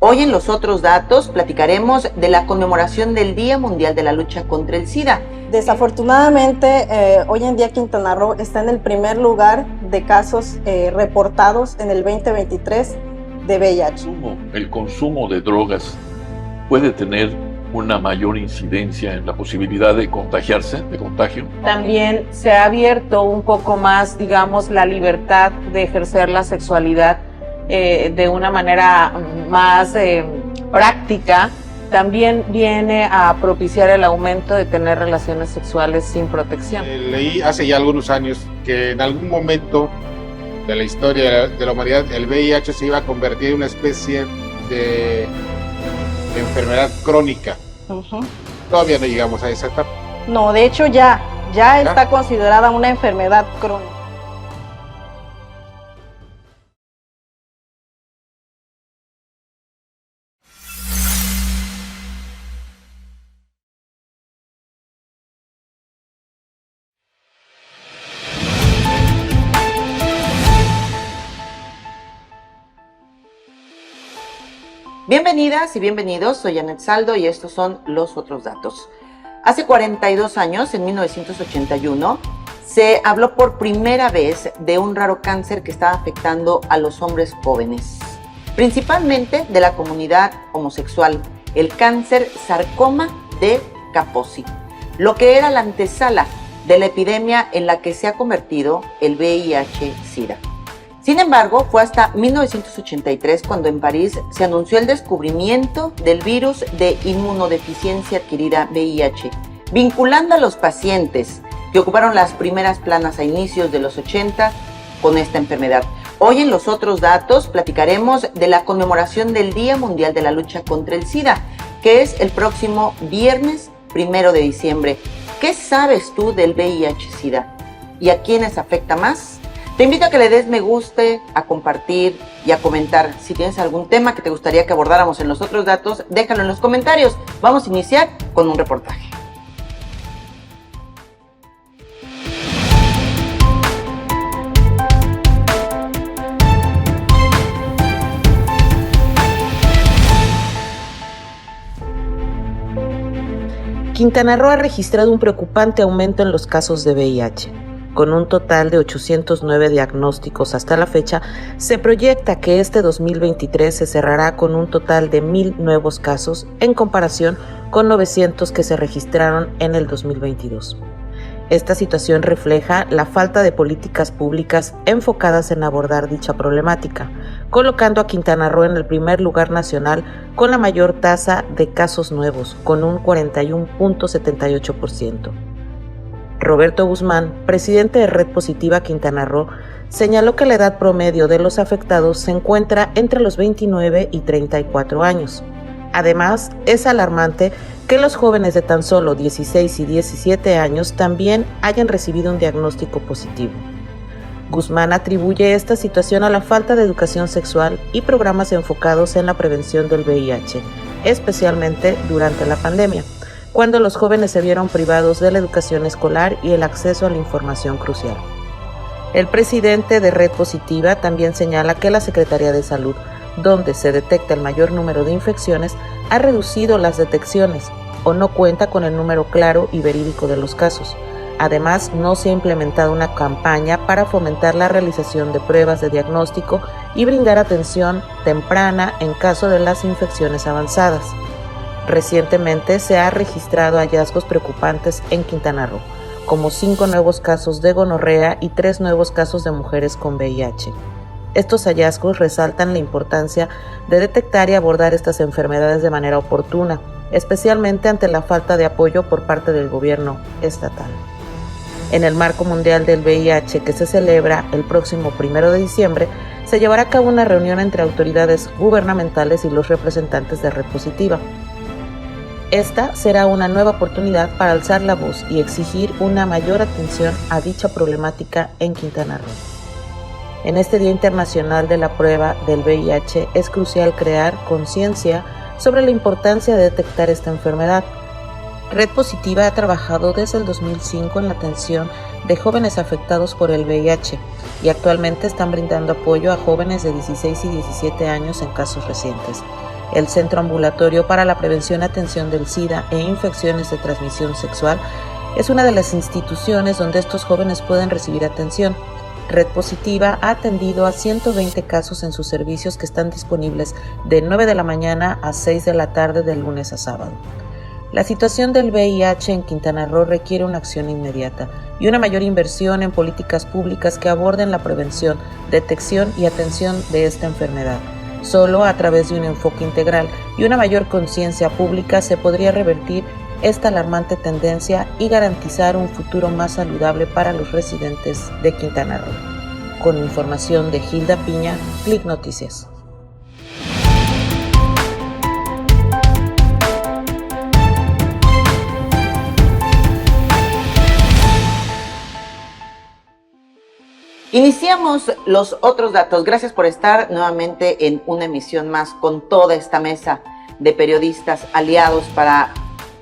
Hoy en Los Otros Datos platicaremos de la conmemoración del Día Mundial de la Lucha contra el SIDA. Desafortunadamente, hoy en día Quintana Roo está en el primer lugar de casos reportados en el 2023 de VIH. El consumo de drogas puede tener una mayor incidencia en la posibilidad de contagiarse, de contagio. También se ha abierto un poco más, digamos, la libertad de ejercer la sexualidad de una manera más práctica. También viene a propiciar el aumento de tener relaciones sexuales sin protección. Leí hace ya algunos años que en algún momento de la historia de la humanidad el VIH se iba a convertir en una especie de enfermedad crónica. Todavía no llegamos a esa etapa. No, de hecho ya está considerada una enfermedad crónica. Bienvenidas y bienvenidos, soy Anet Saldo y estos son Los Otros Datos. Hace 42 años, en 1981, se habló por primera vez de un raro cáncer que estaba afectando a los hombres jóvenes, principalmente de la comunidad homosexual, el cáncer sarcoma de Kaposi, lo que era la antesala de la epidemia en la que se ha convertido el VIH-Sida. Sin embargo, fue hasta 1983 cuando en París se anunció el descubrimiento del virus de inmunodeficiencia adquirida VIH, vinculando a los pacientes que ocuparon las primeras planas a inicios de los 80 con esta enfermedad. Hoy en Los Otros Datos platicaremos de la conmemoración del Día Mundial de la Lucha contra el SIDA, que es el próximo viernes 1 de diciembre. ¿Qué sabes tú del VIH-Sida? ¿Y a quiénes afecta más? Te invito a que le des me guste, a compartir y a comentar. Si tienes algún tema que te gustaría que abordáramos en Los Otros Datos, déjalo en los comentarios. Vamos a iniciar con un reportaje. Quintana Roo ha registrado un preocupante aumento en los casos de VIH. Con un total de 809 diagnósticos hasta la fecha, se proyecta que este 2023 se cerrará con un total de 1,000 nuevos casos en comparación con 900 que se registraron en el 2022. Esta situación refleja la falta de políticas públicas enfocadas en abordar dicha problemática, colocando a Quintana Roo en el primer lugar nacional con la mayor tasa de casos nuevos, con un 41.78%. Roberto Guzmán, presidente de Red Positiva Quintana Roo, señaló que la edad promedio de los afectados se encuentra entre los 29 y 34 años. Además, es alarmante que los jóvenes de tan solo 16 y 17 años también hayan recibido un diagnóstico positivo. Guzmán atribuye esta situación a la falta de educación sexual y programas enfocados en la prevención del VIH, especialmente durante la pandemia, cuando los jóvenes se vieron privados de la educación escolar y el acceso a la información crucial. El presidente de Red Positiva también señala que la Secretaría de Salud, donde se detecta el mayor número de infecciones, ha reducido las detecciones o no cuenta con el número claro y verídico de los casos. Además, no se ha implementado una campaña para fomentar la realización de pruebas de diagnóstico y brindar atención temprana en caso de las infecciones avanzadas. Recientemente se han registrado hallazgos preocupantes en Quintana Roo, como 5 nuevos casos de gonorrea y 3 nuevos casos de mujeres con VIH. Estos hallazgos resaltan la importancia de detectar y abordar estas enfermedades de manera oportuna, especialmente ante la falta de apoyo por parte del gobierno estatal. En el marco mundial del VIH que se celebra el próximo 1 de diciembre, se llevará a cabo una reunión entre autoridades gubernamentales y los representantes de Red Positiva. Esta será una nueva oportunidad para alzar la voz y exigir una mayor atención a dicha problemática en Quintana Roo. En este Día Internacional de la Prueba del VIH es crucial crear conciencia sobre la importancia de detectar esta enfermedad. Red Positiva ha trabajado desde el 2005 en la atención de jóvenes afectados por el VIH y actualmente están brindando apoyo a jóvenes de 16 y 17 años en casos recientes. El Centro Ambulatorio para la Prevención y Atención del SIDA e Infecciones de Transmisión Sexual es una de las instituciones donde estos jóvenes pueden recibir atención. Red Positiva ha atendido a 120 casos en sus servicios que están disponibles de 9 de la mañana a 6 de la tarde de lunes a sábado. La situación del VIH en Quintana Roo requiere una acción inmediata y una mayor inversión en políticas públicas que aborden la prevención, detección y atención de esta enfermedad. Solo a través de un enfoque integral y una mayor conciencia pública se podría revertir esta alarmante tendencia y garantizar un futuro más saludable para los residentes de Quintana Roo. Con información de Gilda Piña, Click Noticias. Iniciamos los otros datos. Gracias por estar nuevamente en una emisión más con toda esta mesa de periodistas aliados para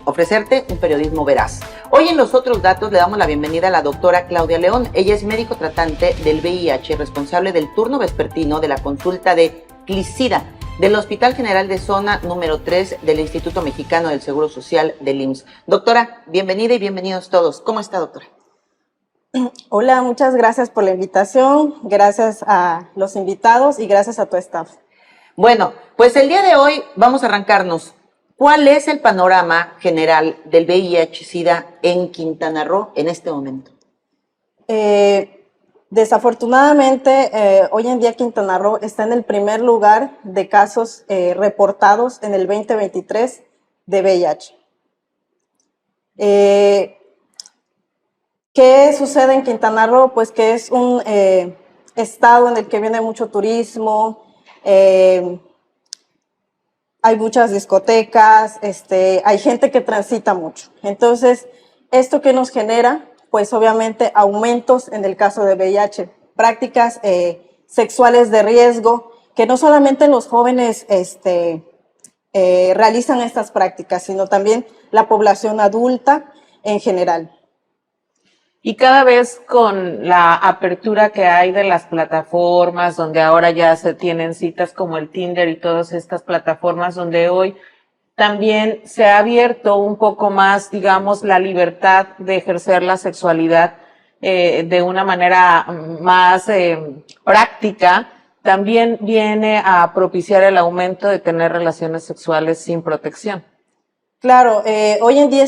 ofrecerte un periodismo veraz. Hoy en los otros datos le damos la bienvenida a la doctora Claudia León. Ella es médico tratante del VIH, responsable del turno vespertino de la consulta de Clicida del Hospital General de Zona número 3 del Instituto Mexicano del Seguro Social del IMSS. Doctora, bienvenida y bienvenidos todos. ¿Cómo está, doctora? Hola, muchas gracias por la invitación, gracias a los invitados y gracias a tu staff. Bueno, pues el día de hoy vamos a arrancarnos. ¿Cuál es el panorama general del VIH-Sida en Quintana Roo en este momento? Desafortunadamente, hoy en día Quintana Roo está en el primer lugar de casos reportados en el 2023 de VIH. ¿Qué sucede en Quintana Roo? Pues que es un estado en el que viene mucho turismo, hay muchas discotecas, hay gente que transita mucho. Entonces, ¿esto qué nos genera? Pues obviamente aumentos en el caso de VIH, prácticas sexuales de riesgo, que no solamente los jóvenes realizan estas prácticas, sino también la población adulta en general. Y cada vez con la apertura que hay de las plataformas, donde ahora ya se tienen citas como el Tinder y todas estas plataformas, donde hoy también se ha abierto un poco más, digamos, la libertad de ejercer la sexualidad de una manera más práctica, también viene a propiciar el aumento de tener relaciones sexuales sin protección. Claro, hoy en día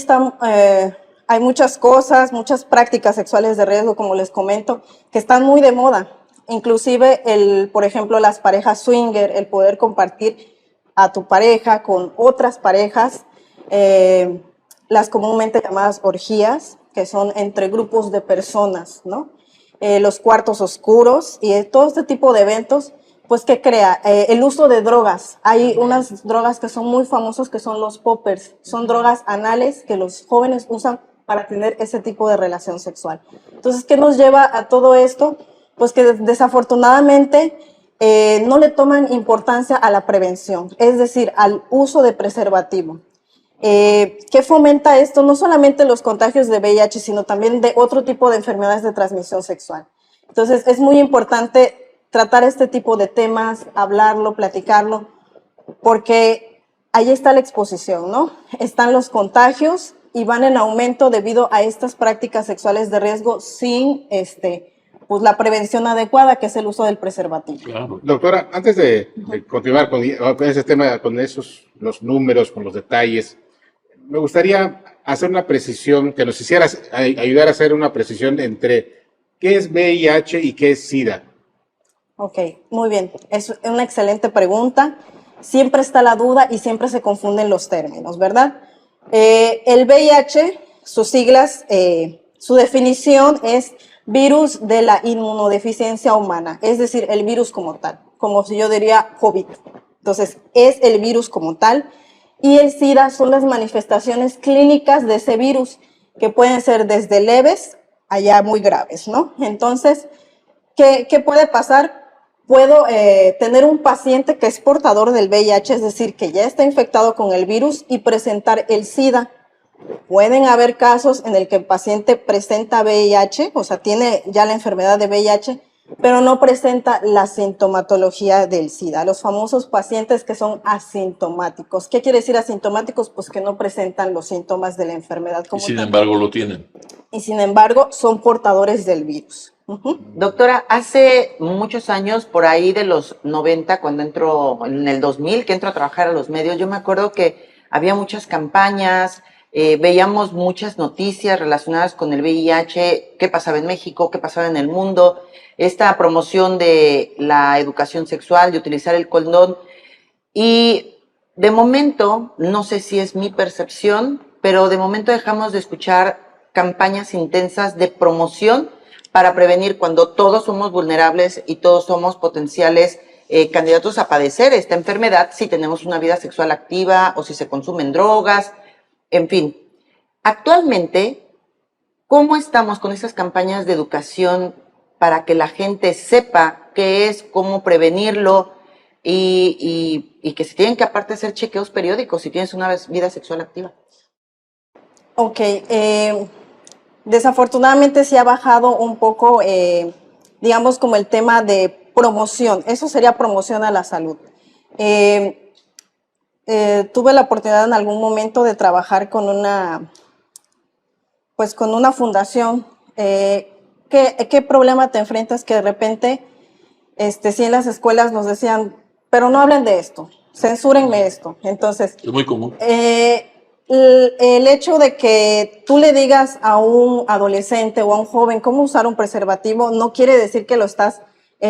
hay muchas cosas, muchas prácticas sexuales de riesgo, como les comento, que están muy de moda. Inclusive, por ejemplo, las parejas swinger, el poder compartir a tu pareja con otras parejas, las comúnmente llamadas orgías, que son entre grupos de personas, ¿no? Los cuartos oscuros y todo este tipo de eventos, pues, ¿qué crea? El uso de drogas. Hay unas drogas que son muy famosas, que son los poppers. Son drogas anales que los jóvenes usan para tener ese tipo de relación sexual. Entonces, ¿qué nos lleva a todo esto? Pues que desafortunadamente no le toman importancia a la prevención, es decir, al uso de preservativo. ¿Qué fomenta esto? No solamente los contagios de VIH, sino también de otro tipo de enfermedades de transmisión sexual. Entonces, es muy importante tratar este tipo de temas, hablarlo, platicarlo, porque ahí está la exposición, ¿no? Están los contagios y van en aumento debido a estas prácticas sexuales de riesgo sin pues la prevención adecuada, que es el uso del preservativo. Claro. Doctora, antes de continuar con ese tema, con los números, con los detalles, me gustaría hacer una precisión, que nos hicieras ayudar a hacer una precisión entre qué es VIH y qué es SIDA. Ok, muy bien. Es una excelente pregunta. Siempre está la duda y siempre se confunden los términos, ¿verdad? El VIH, sus siglas, su definición es virus de la inmunodeficiencia humana, es decir, el virus como tal, como si yo diría COVID. Entonces, es el virus como tal. Y el SIDA son las manifestaciones clínicas de ese virus, que pueden ser desde leves a ya muy graves, ¿no? Entonces, ¿qué puede pasar? Puedo tener un paciente que es portador del VIH, es decir, que ya está infectado con el virus y presentar el SIDA. Pueden haber casos en el que el paciente presenta VIH, o sea, tiene ya la enfermedad de VIH, pero no presenta la sintomatología del SIDA, los famosos pacientes que son asintomáticos. ¿Qué quiere decir asintomáticos? Pues que no presentan los síntomas de la enfermedad Y como sin tal. embargo lo tienen. Y sin embargo son portadores del virus. Doctora, hace muchos años, por ahí de los 90, cuando entro, en el 2000, que entro a trabajar a los medios, yo me acuerdo que había muchas campañas, veíamos muchas noticias relacionadas con el VIH, qué pasaba en México, qué pasaba en el mundo, esta promoción de la educación sexual, de utilizar el condón. Y de momento, no sé si es mi percepción, pero de momento dejamos de escuchar campañas intensas de promoción para prevenir cuando todos somos vulnerables y todos somos potenciales candidatos a padecer esta enfermedad si tenemos una vida sexual activa o si se consumen drogas, en fin. Actualmente, ¿cómo estamos con esas campañas de educación para que la gente sepa qué es, cómo prevenirlo y que se tienen que aparte hacer chequeos periódicos si tienes una vida sexual activa? Ok, desafortunadamente sí ha bajado un poco, digamos, como el tema de promoción. Eso sería promoción a la salud. Tuve la oportunidad en algún momento de trabajar con una fundación. ¿Qué problema te enfrentas? Que de repente, sí en las escuelas nos decían, pero no hablen de esto, censúrenme esto. Entonces, Es muy común. el hecho de que tú le digas a un adolescente o a un joven cómo usar un preservativo no quiere decir que lo estás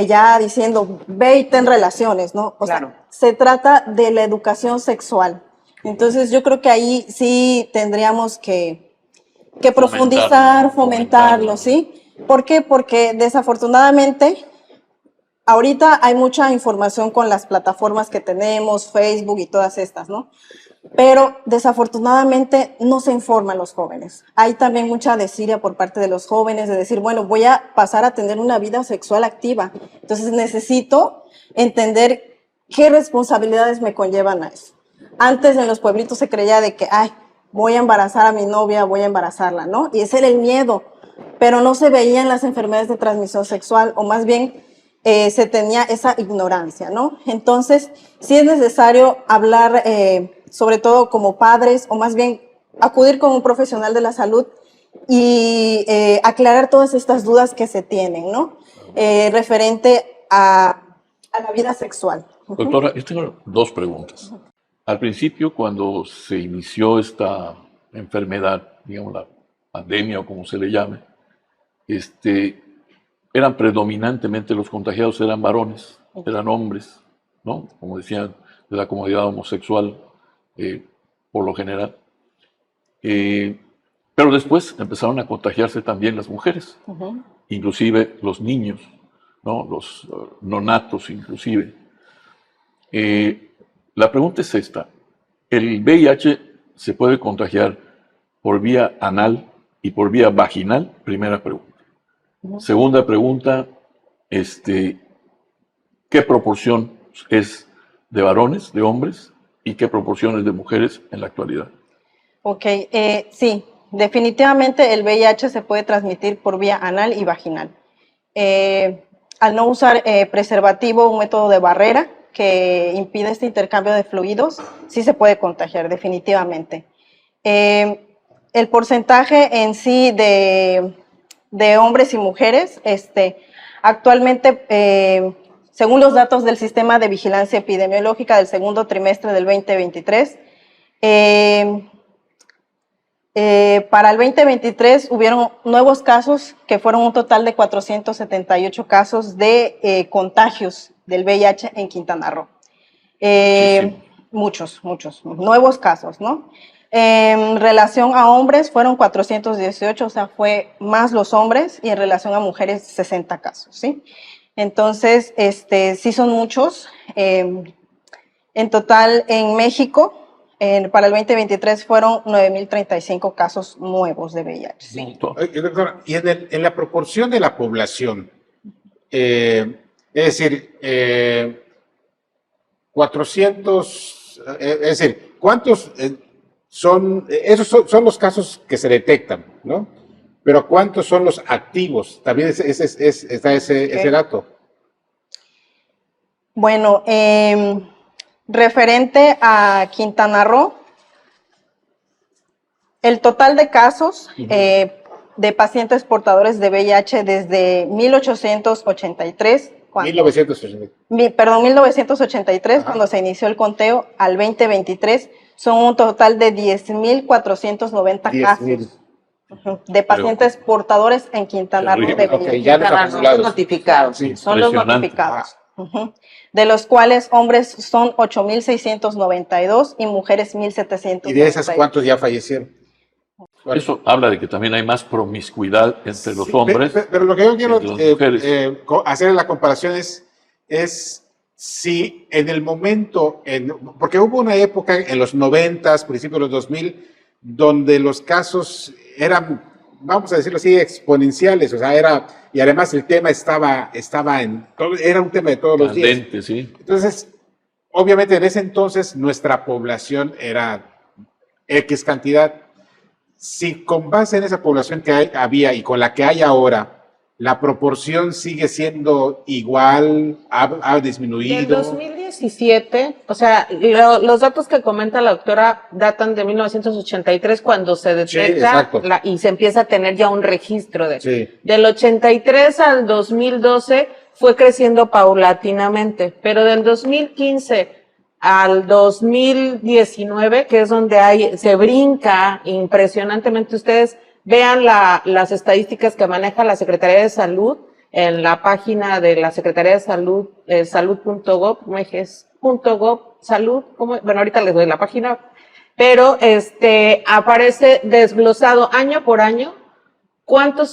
ya diciendo, ve y ten relaciones, ¿no? O Claro. sea, se trata de la educación sexual. Entonces, yo creo que ahí sí tendríamos que profundizar, fomentarlo, ¿sí? ¿Por qué? Porque desafortunadamente ahorita hay mucha información con las plataformas que tenemos, Facebook y todas estas, ¿no? Pero desafortunadamente no se informan los jóvenes. Hay también mucha desidia por parte de los jóvenes de decir, bueno, voy a pasar a tener una vida sexual activa. Entonces necesito entender qué responsabilidades me conllevan a eso. Antes en los pueblitos se creía de que, ay, voy a embarazar a mi novia, voy a embarazarla, ¿no? Y ese era el miedo, pero no se veían las enfermedades de transmisión sexual, o más bien se tenía esa ignorancia, ¿no? Entonces, sí es necesario hablar, sobre todo como padres, o más bien acudir con un profesional de la salud y aclarar todas estas dudas que se tienen, ¿no? Referente a la vida sexual. Doctora, yo tengo dos preguntas. Al principio, cuando se inició esta enfermedad, digamos la pandemia o como se le llame, eran predominantemente los contagiados eran varones, eran hombres, ¿no? Como decían, de la comunidad homosexual, por lo general. Pero después empezaron a contagiarse también las mujeres, inclusive los niños, ¿no? Los nonatos inclusive. La pregunta es esta. ¿El VIH se puede contagiar por vía anal y por vía vaginal? Primera pregunta. Segunda pregunta, ¿qué proporción es de varones, de hombres, y qué proporción es de mujeres en la actualidad? Ok, sí, definitivamente el VIH se puede transmitir por vía anal y vaginal. Al no usar preservativo, un método de barrera que impide este intercambio de fluidos, sí se puede contagiar, definitivamente. El porcentaje en sí de hombres y mujeres, actualmente, según los datos del Sistema de Vigilancia Epidemiológica del segundo trimestre del 2023, para el 2023 hubieron nuevos casos, que fueron un total de 478 casos de contagios del VIH en Quintana Roo. Muchos nuevos casos, ¿no? En relación a hombres fueron 418, o sea, fue más los hombres, y en relación a mujeres 60 casos, ¿sí? Entonces, sí son muchos. En total, en México, para el 2023 fueron 9.035 casos nuevos de VIH. ¿Sí? Doctora, y en la proporción de la población, es decir, 400, es decir, ¿cuántos esos son los casos que se detectan, ¿no? Pero ¿cuántos son los activos? También está ese dato. Bueno, referente a Quintana Roo, el total de casos de pacientes portadores de VIH desde 1883, 1983, Ajá. cuando se inició el conteo, al 2023, son un total de 10.490 casos de pacientes portadores en Quintana Roo de Terrible. VIH. Ok, ya los Quintana Roo, acumulados. los notificados. Sí. Son los Impresionante. notificados. De los cuales hombres son 8.692 y mujeres 1.700. ¿Y de esas cuántos ya fallecieron? Bueno, Eso habla de que también hay más promiscuidad entre los sí, hombres. pero lo que yo quiero que las mujeres. hacer en la comparación es si en el momento, porque hubo una época en los 90s, principios de los 2000, donde los casos eran, vamos a decirlo así, exponenciales, o sea, y además el tema estaba era un tema de todos los días. Candente, sí. Entonces, obviamente en ese entonces nuestra población era X cantidad. Si con base en esa población que había y con la que hay ahora, la proporción sigue siendo igual, ha Del disminuido. 2017, o sea, los datos que comenta la doctora datan de 1983, cuando se detecta exacto. y se empieza a tener ya un registro de. Sí. Del 83 al 2012 fue creciendo paulatinamente, pero del 2015 al 2019, que es donde se brinca impresionantemente. Ustedes vean las estadísticas que maneja la Secretaría de Salud en la página de la Secretaría de Salud, salud.gov, salud, bueno, ahorita les doy la página, pero aparece desglosado año por año cuántos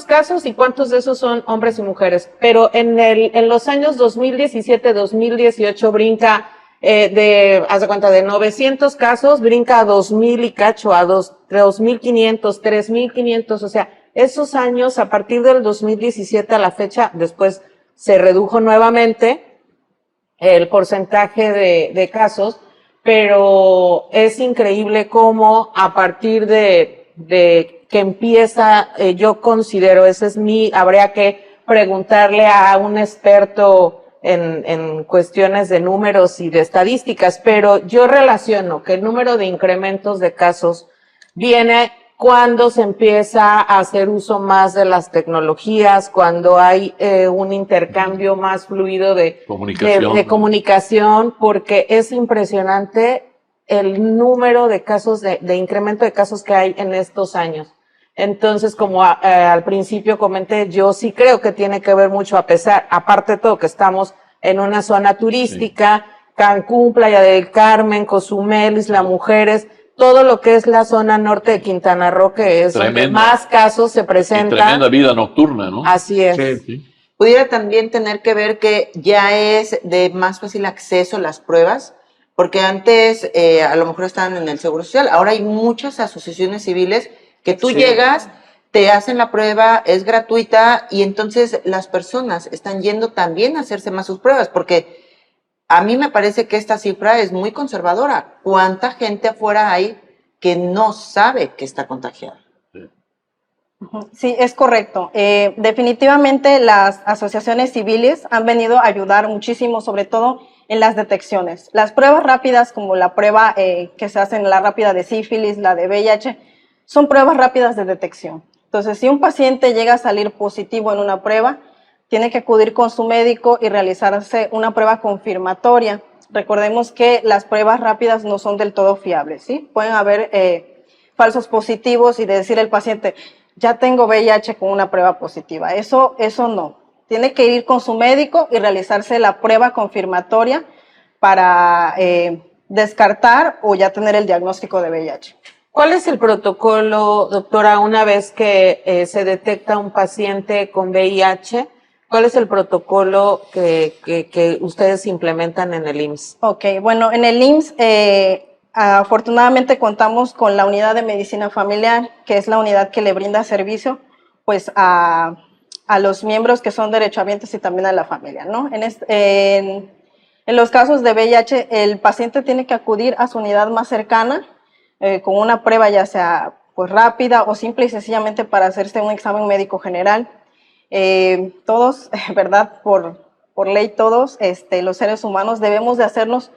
casos y cuántos de esos son hombres y mujeres. Pero en los años 2017, 2018 brinca haz de cuenta, de 900 casos, brinca a 2,000 y cacho, a 2,500, 3,500, o sea, esos años, a partir del 2017 a la fecha, después se redujo nuevamente el porcentaje de casos, pero es increíble cómo a partir de que empieza, yo considero, habría que preguntarle a un experto en cuestiones de números y de estadísticas, pero yo relaciono que el número de incrementos de casos viene cuando se empieza a hacer uso más de las tecnologías, cuando hay un intercambio más fluido de comunicación, porque es impresionante el número de casos, de incremento de casos que hay en estos años. Entonces, como al principio comenté, yo sí creo que tiene que ver mucho, aparte de todo, que estamos en una zona turística, sí. Cancún, Playa del Carmen, Cozumel, Isla Mujeres, todo lo que es la zona norte de Quintana Roo, que es donde más casos se presentan. Y tremenda vida nocturna, ¿no? Así es. Sí. Sí. Pudiera también tener que ver que ya es de más fácil acceso las pruebas, porque antes a lo mejor estaban en el Seguro Social, ahora hay muchas asociaciones civiles que tú llegas, te hacen la prueba, es gratuita y entonces las personas están yendo también a hacerse más sus pruebas, porque a mí me parece que esta cifra es muy conservadora. ¿Cuánta gente afuera hay que no sabe que está contagiada? Sí, es correcto. Definitivamente las asociaciones civiles han venido a ayudar muchísimo, sobre todo en las detecciones. Las pruebas rápidas, como la prueba que se hace, la rápida de sífilis, la de VIH, son pruebas rápidas de detección. Entonces, si un paciente llega a salir positivo en una prueba, tiene que acudir con su médico y realizarse una prueba confirmatoria. Recordemos que las pruebas rápidas no son del todo fiables, ¿sí? Pueden haber falsos positivos y decir el paciente, ya tengo VIH con una prueba positiva. Eso no. Tiene que ir con su médico y realizarse la prueba confirmatoria para descartar o ya tener el diagnóstico de VIH. ¿Cuál es el protocolo, doctora, una vez que se detecta un paciente con VIH? ¿Cuál es el protocolo que ustedes implementan en el IMSS? Ok, bueno, en el IMSS afortunadamente contamos con la unidad de medicina familiar, que es la unidad que le brinda servicio pues a los miembros que son derechohabientes y también a la familia, ¿no? En los casos de VIH, el paciente tiene que acudir a su unidad más cercana con una prueba ya sea pues rápida o simple y sencillamente para hacerse un examen médico general. Todos, ¿verdad? Por ley todos, los seres humanos debemos de hacernos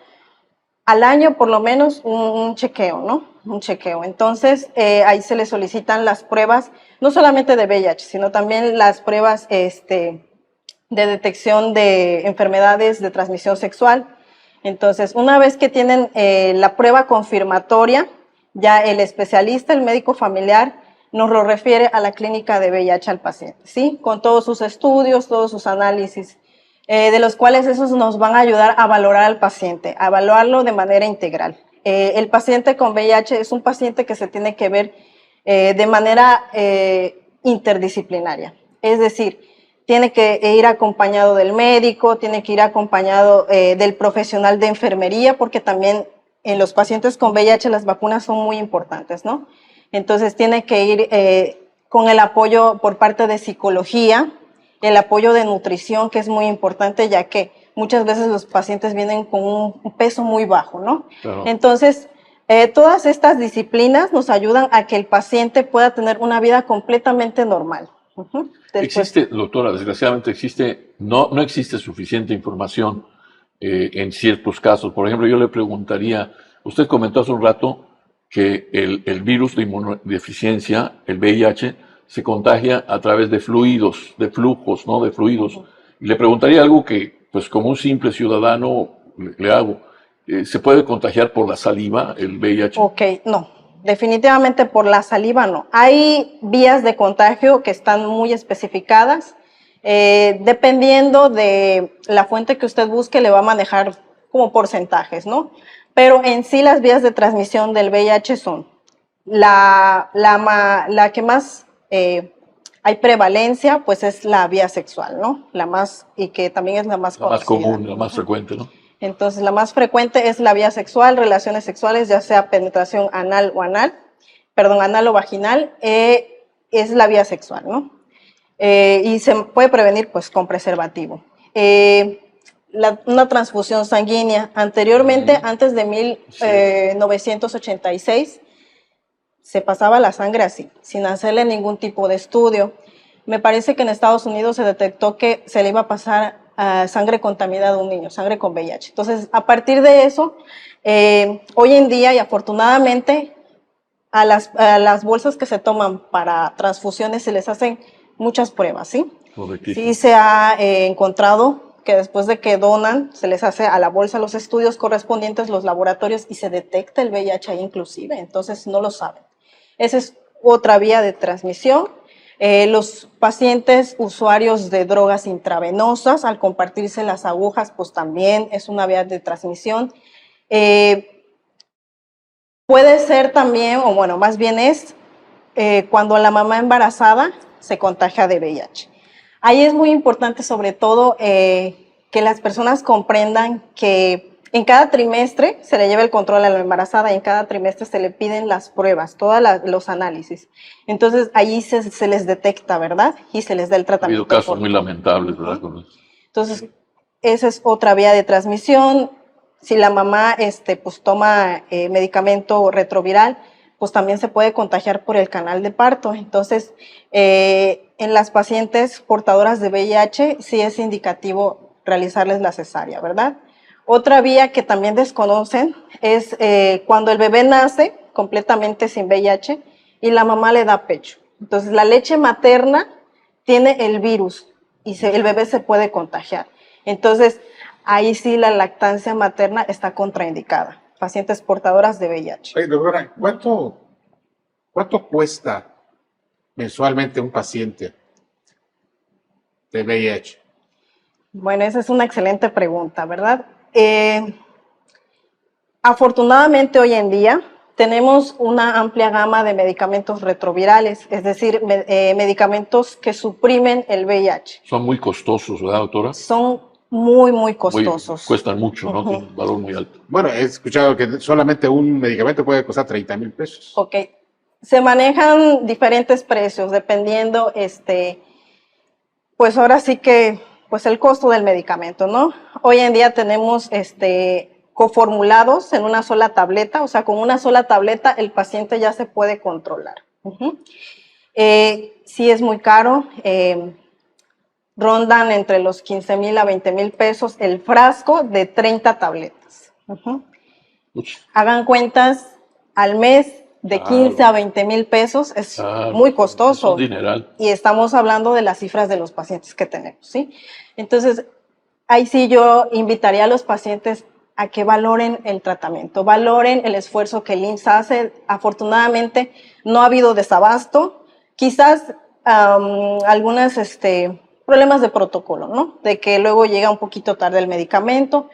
al año por lo menos un chequeo, ¿no? Un chequeo. Entonces, ahí se le solicitan las pruebas, no solamente de VIH, sino también las pruebas de detección de enfermedades de transmisión sexual. Entonces, una vez que tienen la prueba confirmatoria, ya el especialista, el médico familiar, nos lo refiere a la clínica de VIH al paciente, ¿sí? Con todos sus estudios, todos sus análisis, de los cuales esos nos van a ayudar a valorar al paciente, a evaluarlo de manera integral. El paciente con VIH es un paciente que se tiene que ver de manera interdisciplinaria, es decir, tiene que ir acompañado del médico, tiene que ir acompañado del profesional de enfermería, porque también en los pacientes con VIH las vacunas son muy importantes, ¿no? Entonces tiene que ir con el apoyo por parte de psicología, el apoyo de nutrición, que es muy importante, ya que muchas veces los pacientes vienen con un peso muy bajo, ¿no? Claro. Entonces, todas estas disciplinas nos ayudan a que el paciente pueda tener una vida completamente normal. Existe, doctora, desgraciadamente no existe suficiente información en ciertos casos. Por ejemplo, yo le preguntaría, usted comentó hace un rato que el virus de inmunodeficiencia, el VIH, se contagia a través de fluidos, de flujos, ¿no? De fluidos. Y le preguntaría algo que, pues como un simple ciudadano le hago. ¿Se puede contagiar por la saliva el VIH? Ok, no. Definitivamente por la saliva no. Hay vías de contagio que están muy especificadas. Dependiendo de la fuente que usted busque, le va a manejar como porcentajes, ¿no? Pero en sí las vías de transmisión del VIH son la que más hay prevalencia, pues es la vía sexual, ¿no? La más, y que también es la más La más conocida. común, la más frecuente, ¿no? Entonces, la más frecuente es la vía sexual, relaciones sexuales, ya sea penetración anal o vaginal, es la vía sexual, ¿no? Y se puede prevenir, pues, con preservativo. Una transfusión sanguínea. Anteriormente, antes de 1986, se pasaba la sangre así, sin hacerle ningún tipo de estudio. Me parece que en Estados Unidos se detectó que se le iba a pasar sangre contaminada a un niño, sangre con VIH. Entonces, a partir de eso, hoy en día y afortunadamente, a las bolsas que se toman para transfusiones se les hacen muchas pruebas, ¿sí? Correctísimo. Sí se ha encontrado que después de que donan, se les hace a la bolsa los estudios correspondientes, los laboratorios, y se detecta el VIH ahí inclusive, entonces no lo saben. Esa es otra vía de transmisión. Los pacientes usuarios de drogas intravenosas, al compartirse las agujas, pues también es una vía de transmisión. Puede ser también, o bueno, más bien es cuando la mamá embarazada se contagia de VIH. Ahí es muy importante, sobre todo, que las personas comprendan que en cada trimestre se le lleva el control a la embarazada y en cada trimestre se le piden las pruebas, todos los análisis. Entonces, ahí se les detecta, ¿verdad? Y se les da el Ha tratamiento. habido casos muy lamentables, ¿verdad? Entonces, esa es otra vía de transmisión. Si la mamá pues toma medicamento retroviral, pues también se puede contagiar por el canal de parto. Entonces, en las pacientes portadoras de VIH sí es indicativo realizarles la cesárea, ¿verdad? Otra vía que también desconocen es cuando el bebé nace completamente sin VIH y la mamá le da pecho. Entonces, la leche materna tiene el virus y el bebé se puede contagiar. Entonces, ahí sí la lactancia materna está contraindicada. Pacientes portadoras de VIH. Oye, doctora, ¿cuánto cuesta mensualmente un paciente de VIH? Bueno, esa es una excelente pregunta, ¿verdad? Afortunadamente hoy en día tenemos una amplia gama de medicamentos retrovirales, es decir, medicamentos que suprimen el VIH. Son muy costosos, ¿verdad, doctora? Son muy costosos. Cuestan mucho, ¿no? Tienen un valor muy alto. Bueno, he escuchado que solamente un medicamento puede costar 30,000 pesos. Ok. Se manejan diferentes precios dependiendo, pues ahora sí que, pues el costo del medicamento, ¿no? Hoy en día tenemos coformulados en una sola tableta, o sea, con una sola tableta el paciente ya se puede controlar. Sí es muy caro, rondan entre los 15,000 a 20,000 pesos el frasco de 30 tabletas. Hagan cuentas al mes de 15 a 20,000 pesos, es muy costoso. Es un dineral. Y estamos hablando de las cifras de los pacientes que tenemos, ¿sí? Entonces, ahí sí yo invitaría a los pacientes a que valoren el tratamiento, valoren el esfuerzo que el IMSS hace. Afortunadamente, no ha habido desabasto, quizás algunos problemas de protocolo, ¿no? De que luego llega un poquito tarde el medicamento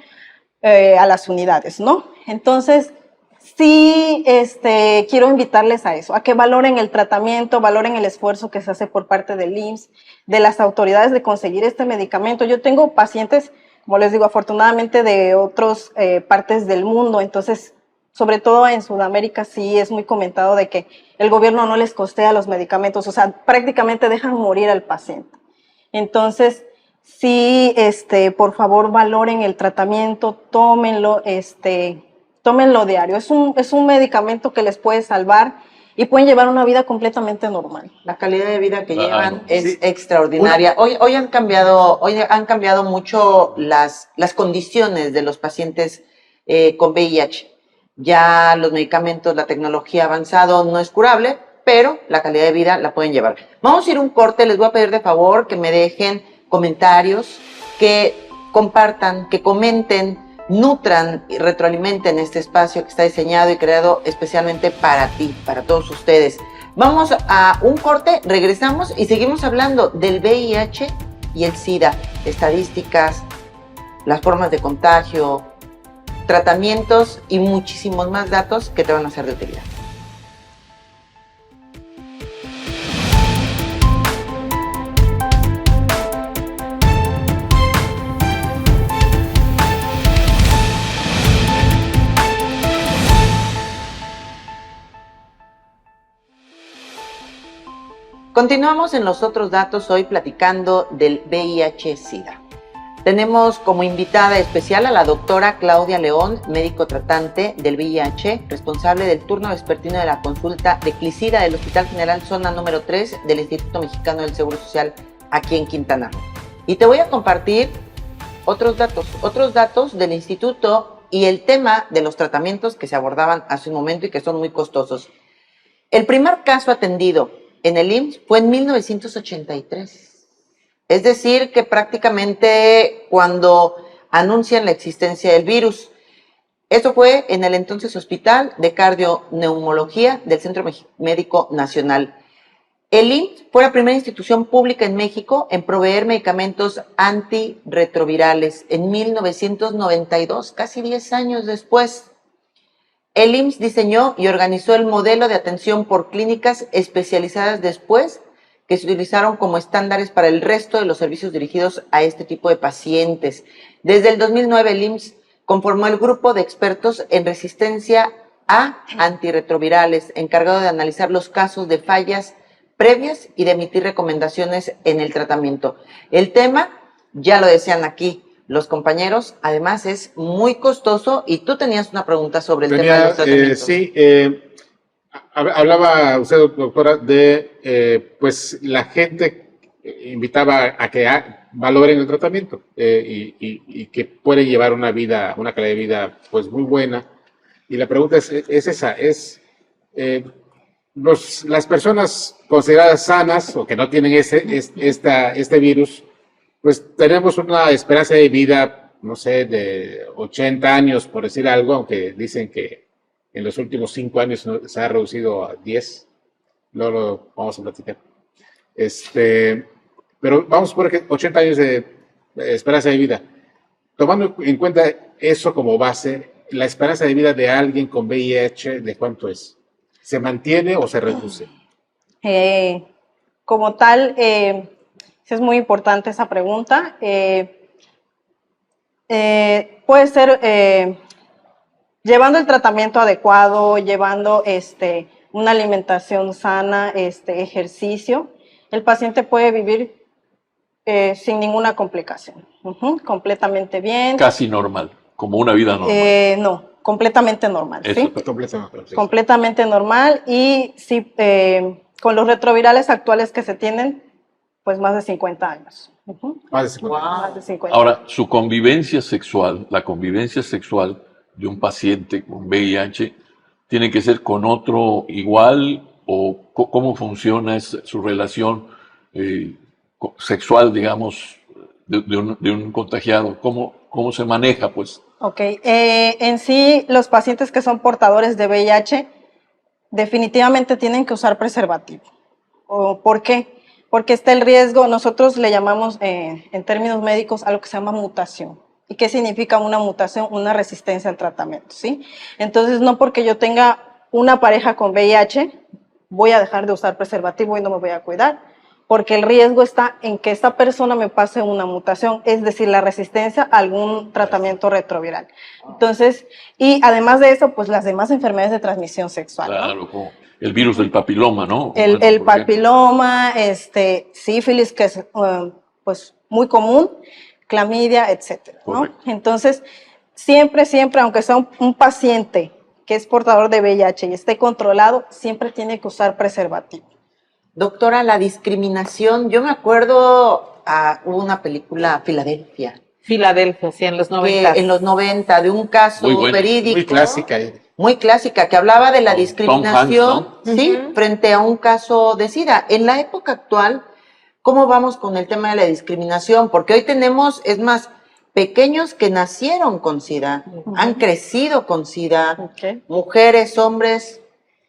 a las unidades, ¿no? Entonces, sí, quiero invitarles a eso, a que valoren el tratamiento, valoren el esfuerzo que se hace por parte del IMSS, de las autoridades de conseguir este medicamento. Yo tengo pacientes, como les digo, afortunadamente de otras partes del mundo, entonces, sobre todo en Sudamérica, sí es muy comentado de que el gobierno no les costea los medicamentos, o sea, prácticamente dejan morir al paciente. Entonces, sí, por favor, valoren el tratamiento, tómenlo, tómenlo diario. Es un medicamento que les puede salvar y pueden llevar una vida completamente normal. La calidad de vida que llevan es extraordinaria. Hoy han cambiado mucho las condiciones de los pacientes con VIH. Ya los medicamentos, la tecnología ha avanzado, no es curable, pero la calidad de vida la pueden llevar. Vamos a ir un corte, les voy a pedir de favor que me dejen comentarios, que compartan, que comenten, nutran y retroalimenten este espacio que está diseñado y creado especialmente para ti, para todos ustedes. Vamos a un corte, regresamos y seguimos hablando del VIH y el SIDA, estadísticas, las formas de contagio, tratamientos y muchísimos más datos que te van a ser de utilidad. Continuamos en los otros datos hoy platicando del VIH-Sida. Tenemos como invitada especial a la doctora Claudia León, médico tratante del VIH, responsable del turno vespertino de la consulta de Clicida del Hospital General Zona número 3 del Instituto Mexicano del Seguro Social aquí en Quintana Roo. Y te voy a compartir otros datos del instituto y el tema de los tratamientos que se abordaban hace un momento y que son muy costosos. El primer caso atendido en el IMSS fue en 1983. Es decir, que prácticamente cuando anuncian la existencia del virus. Esto fue en el entonces Hospital de Cardioneumología del Centro Médico Nacional. El IMSS fue la primera institución pública en México en proveer medicamentos antirretrovirales en 1992, casi 10 años después. El IMSS diseñó y organizó el modelo de atención por clínicas especializadas después, que se utilizaron como estándares para el resto de los servicios dirigidos a este tipo de pacientes. Desde el 2009, el IMSS conformó el grupo de expertos en resistencia a antirretrovirales, encargado de analizar los casos de fallas previas y de emitir recomendaciones en el tratamiento. El tema, ya lo decían aquí los compañeros, además es muy costoso, y tú tenías una pregunta sobre el tema de los tratamientos. Sí, hablaba usted, doctora, de pues la gente invitaba a que valoren el tratamiento y que pueden llevar una calidad de vida pues muy buena. Y la pregunta es esa, las personas consideradas sanas o que no tienen este virus, pues tenemos una esperanza de vida, no sé, de 80 años, por decir algo, aunque dicen que en los últimos 5 años se ha reducido a 10. Luego lo vamos a platicar. Pero vamos por 80 años de esperanza de vida. Tomando en cuenta eso como base, la esperanza de vida de alguien con VIH, ¿de cuánto es? ¿Se mantiene o se reduce? Como tal, es muy importante esa pregunta. Puede ser llevando el tratamiento adecuado, llevando una alimentación sana, ejercicio, el paciente puede vivir sin ninguna complicación, completamente bien. Casi normal. como una vida normal. No, completamente normal, Eso, ¿sí? Completamente. Completamente normal y sí, con los retrovirales actuales que se tienen, pues más de 50 años. Más de 50. Más de 50. Ahora, su convivencia sexual, la convivencia sexual de un paciente con VIH, ¿tiene que ser con otro igual o cómo funciona su relación sexual, digamos, de un contagiado? ¿Cómo se maneja, pues? Ok, en sí, los pacientes que son portadores de VIH definitivamente tienen que usar preservativo. ¿Por qué? Porque está el riesgo, nosotros le llamamos en términos médicos a lo que se llama mutación. ¿Y qué significa una mutación? Una resistencia al tratamiento, ¿sí? Entonces, no porque yo tenga una pareja con VIH, voy a dejar de usar preservativo y no me voy a cuidar, porque el riesgo está en que esta persona me pase una mutación, es decir, la resistencia a algún tratamiento retroviral. Entonces, y además de eso, pues las demás enfermedades de transmisión sexual, ¿no? Claro, como el virus del papiloma, ¿no? El papiloma, sífilis, que es pues muy común, clamidia, etcétera, ¿no? Correcto. Entonces, siempre, aunque sea un paciente que es portador de VIH y esté controlado, siempre tiene que usar preservativo. Doctora, la discriminación, yo me acuerdo, hubo una película, Filadelfia, Filadelfia, sí, en los 90. en los 90, de un caso Muy buena, verídico. Muy clásica. Muy clásica, que hablaba de la Con discriminación, Tom sí, frente a un caso de SIDA. En la época actual, ¿cómo vamos con el tema de la discriminación? Porque hoy tenemos, es más, pequeños que nacieron con SIDA, han crecido con SIDA, Okay. mujeres, hombres.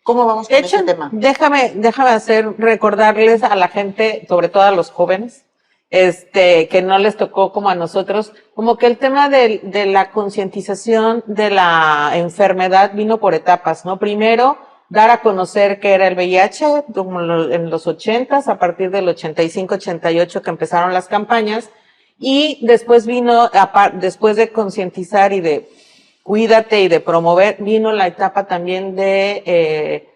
¿Cómo vamos con De hecho, ese tema? déjame recordarles a la gente, sobre todo a los jóvenes, que no les tocó como a nosotros, como que el tema de la concientización de la enfermedad vino por etapas, ¿no? Primero, dar a conocer qué era el VIH, como en los 80s, a partir del 85, 88 que empezaron las campañas, y después después de concientizar y de cuídate y de promover, vino la etapa también de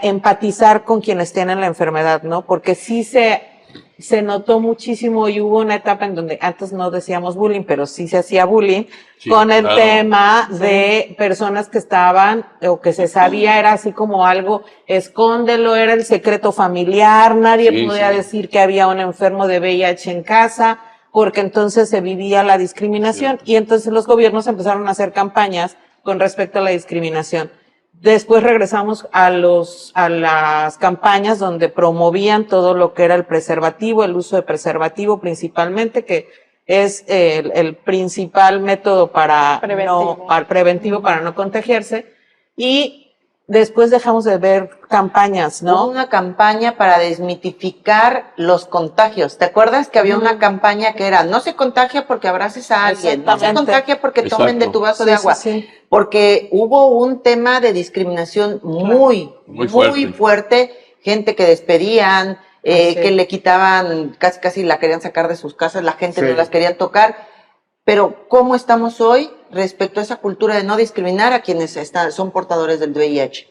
empatizar con quienes tienen la enfermedad, ¿no? Porque sí se notó muchísimo y hubo una etapa en donde antes no decíamos bullying, pero sí se hacía bullying, Sí, con el claro. tema de personas que estaban, o que se sabía, era así como algo, escóndelo, era el secreto familiar, nadie Sí, podía sí. decir que había un enfermo de VIH en casa, porque entonces se vivía la discriminación, y entonces los gobiernos empezaron a hacer campañas con respecto a la discriminación. Después regresamos a las campañas donde promovían todo lo que era el preservativo, el uso de preservativo principalmente, que es el principal método preventivo para no contagiarse. Y después dejamos de ver campañas, Hubo ¿no? una campaña para desmitificar los contagios. ¿Te acuerdas que había una campaña que era no se contagia porque abraces a alguien, no se Exactamente. contagia porque tomen de Exacto. tu vaso Sí, de agua? sí, sí. Porque hubo un tema de discriminación muy fuerte, gente que despedían, que le quitaban, casi la querían sacar de sus casas, la gente Sí. no las quería tocar. Pero ¿cómo estamos hoy respecto a esa cultura de no discriminar a quienes son portadores del VIH?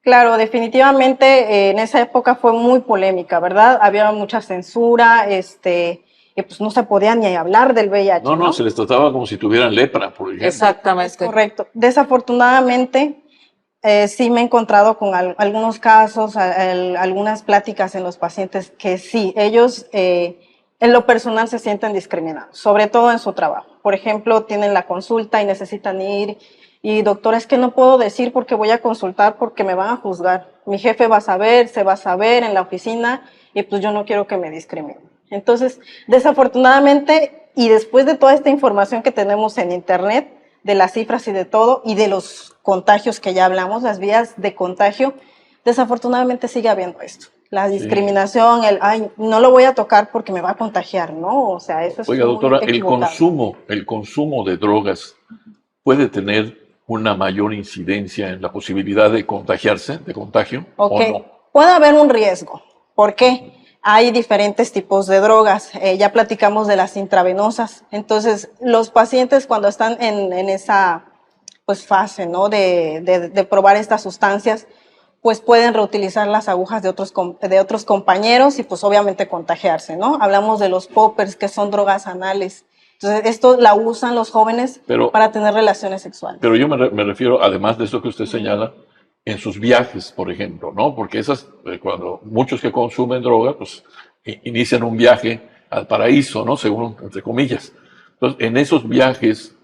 Claro, definitivamente en esa época fue muy polémica, ¿verdad? Había mucha censura, y pues no se podía ni hablar del VIH, No, no, se les trataba como si tuvieran lepra, por ejemplo. Exactamente. Correcto. Desafortunadamente, sí me he encontrado con algunos casos, algunas pláticas en los pacientes que sí, ellos en lo personal se sienten discriminados, sobre todo en su trabajo. Por ejemplo, tienen la consulta y necesitan ir y doctor, es que no puedo decir porque voy a consultar porque me van a juzgar. Mi jefe va a saber, se va a saber en la oficina y pues yo no quiero que me discriminen. Entonces, desafortunadamente, y después de toda esta información que tenemos en internet, de las cifras y de todo, y de los contagios que ya hablamos, las vías de contagio, desafortunadamente sigue habiendo esto. La discriminación, ay, no lo voy a tocar porque me va a contagiar, ¿no? O sea, eso es Oiga, muy doctora, equivocado. el consumo de drogas puede tener una mayor incidencia en la posibilidad de contagiarse, de contagio, Ok, ¿o no? puede haber un riesgo. ¿Por qué? Hay diferentes tipos de drogas. Ya platicamos de las intravenosas. Entonces, los pacientes cuando están en esa pues, fase, ¿no? de probar estas sustancias, pues pueden reutilizar las agujas de otros compañeros y pues obviamente contagiarse, ¿no? Hablamos de los poppers, que son drogas anales. Entonces, esto la usan los jóvenes para tener relaciones sexuales. Pero yo me refiero, además de esto que usted señala, en sus viajes, por ejemplo, ¿no? Porque esas, cuando muchos que consumen droga, pues inician un viaje al paraíso, ¿no? Según, entre comillas. Entonces, en esos viajes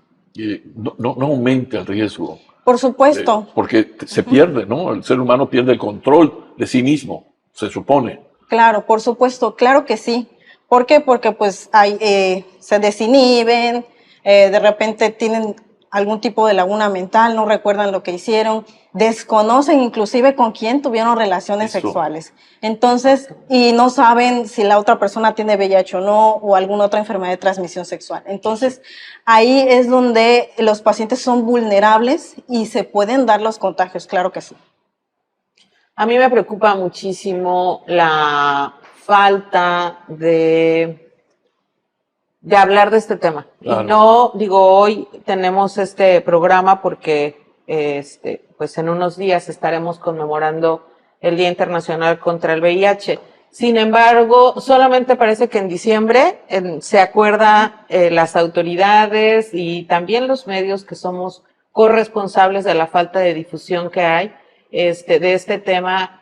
no aumenta el riesgo. Por supuesto. Porque se pierde, ¿no? El ser humano pierde el control de sí mismo, se supone. Claro, por supuesto, claro que sí. ¿Por qué? Porque pues se desinhiben, de repente tienen algún tipo de laguna mental, no recuerdan lo que hicieron, desconocen inclusive con quién tuvieron relaciones sexuales. Entonces, y no saben si la otra persona tiene VIH o no, o alguna otra enfermedad de transmisión sexual. Entonces, ahí es donde los pacientes son vulnerables y se pueden dar los contagios, claro que sí. A mí me preocupa muchísimo la falta de hablar de este tema. Claro. Y no, digo, hoy tenemos este programa porque pues en unos días estaremos conmemorando el Día Internacional contra el VIH. Sin embargo, solamente parece que en diciembre se acuerda las autoridades y también los medios que somos corresponsables de la falta de difusión que hay de este tema,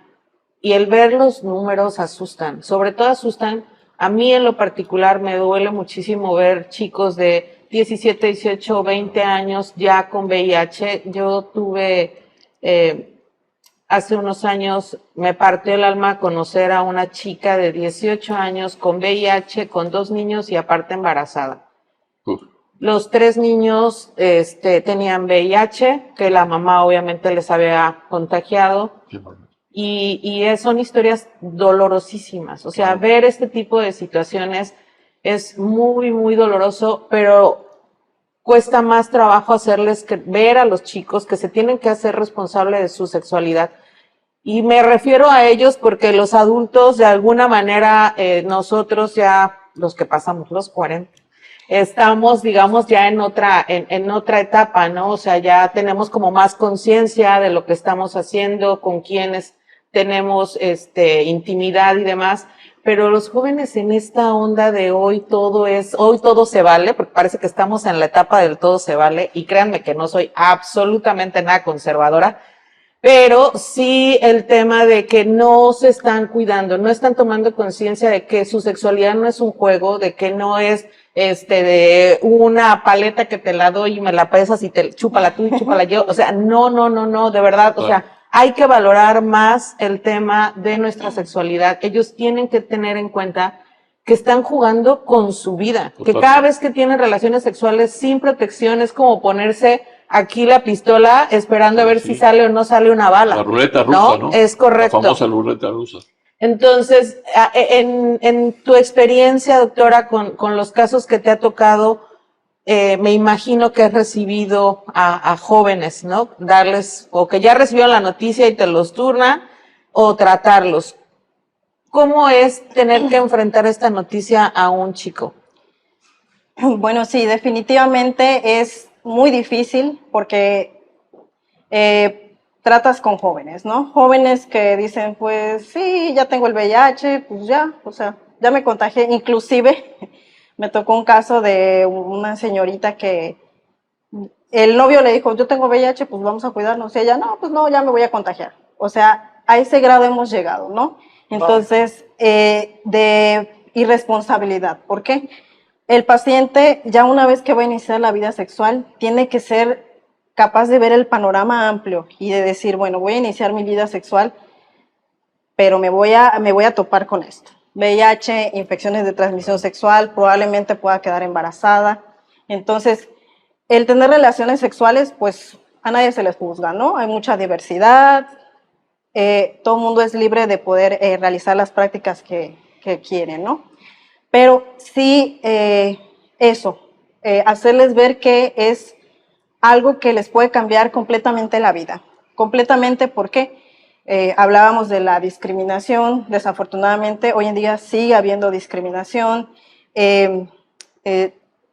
y el ver los números asustan, sobre todo asustan. A mí en lo particular me duele muchísimo ver chicos de 17, 18, 20 años ya con VIH. Yo tuve, hace unos años, me partió el alma conocer a una chica de 18 años con VIH, con 2 niños y aparte embarazada. Los 3 niños tenían VIH, que la mamá obviamente les había contagiado. Y son historias dolorosísimas. O sea, ver este tipo de situaciones es muy, muy doloroso, pero cuesta más trabajo hacerles ver a los chicos que se tienen que hacer responsables de su sexualidad. Y me refiero a ellos porque los adultos, de alguna manera, nosotros ya, los que pasamos los 40, estamos, digamos, ya en otra etapa, ¿no? O sea, ya tenemos como más conciencia de lo que estamos haciendo, con quiénes tenemos intimidad y demás, pero los jóvenes en esta onda de hoy todo se vale, porque parece que estamos en la etapa del todo se vale, y créanme que no soy absolutamente nada conservadora, pero sí el tema de que no se están cuidando, no están tomando conciencia de que su sexualidad no es un juego, de que no es de una paleta que te la doy y me la pesas y te chúpala tú y chúpala yo, o sea, no, de verdad, o sea, hay que valorar más el tema de nuestra sexualidad. Ellos tienen que tener en cuenta que están jugando con su vida, que cada vez que tienen relaciones sexuales sin protección es como ponerse aquí la pistola esperando a ver si sale o no sale una bala. La ruleta rusa, ¿no? Es correcto. La famosa ruleta rusa. Entonces, en tu experiencia, doctora, con los casos que te ha tocado, me imagino que has recibido a jóvenes, ¿no? Darles, o que ya recibieron la noticia y te los turna, o tratarlos. ¿Cómo es tener que enfrentar esta noticia a un chico? Bueno, sí, definitivamente es muy difícil porque tratas con jóvenes, ¿no? Jóvenes que dicen, pues sí, ya tengo el VIH, pues ya, o sea, ya me contagié, inclusive me tocó un caso de una señorita que el novio le dijo, yo tengo VIH, pues vamos a cuidarnos. Y ella, no, pues no, ya me voy a contagiar. O sea, a ese grado hemos llegado, ¿no? Entonces, de irresponsabilidad. ¿Por qué? El paciente, ya una vez que va a iniciar la vida sexual, tiene que ser capaz de ver el panorama amplio y de decir, bueno, voy a iniciar mi vida sexual, pero me voy a topar con esto. VIH, infecciones de transmisión sexual, probablemente pueda quedar embarazada. Entonces, el tener relaciones sexuales, pues a nadie se les juzga, ¿no? Hay mucha diversidad, todo el mundo es libre de poder realizar las prácticas que quieren, ¿no? Pero sí, hacerles ver que es algo que les puede cambiar completamente la vida. Completamente, ¿por qué? Hablábamos de la discriminación, desafortunadamente hoy en día sigue habiendo discriminación.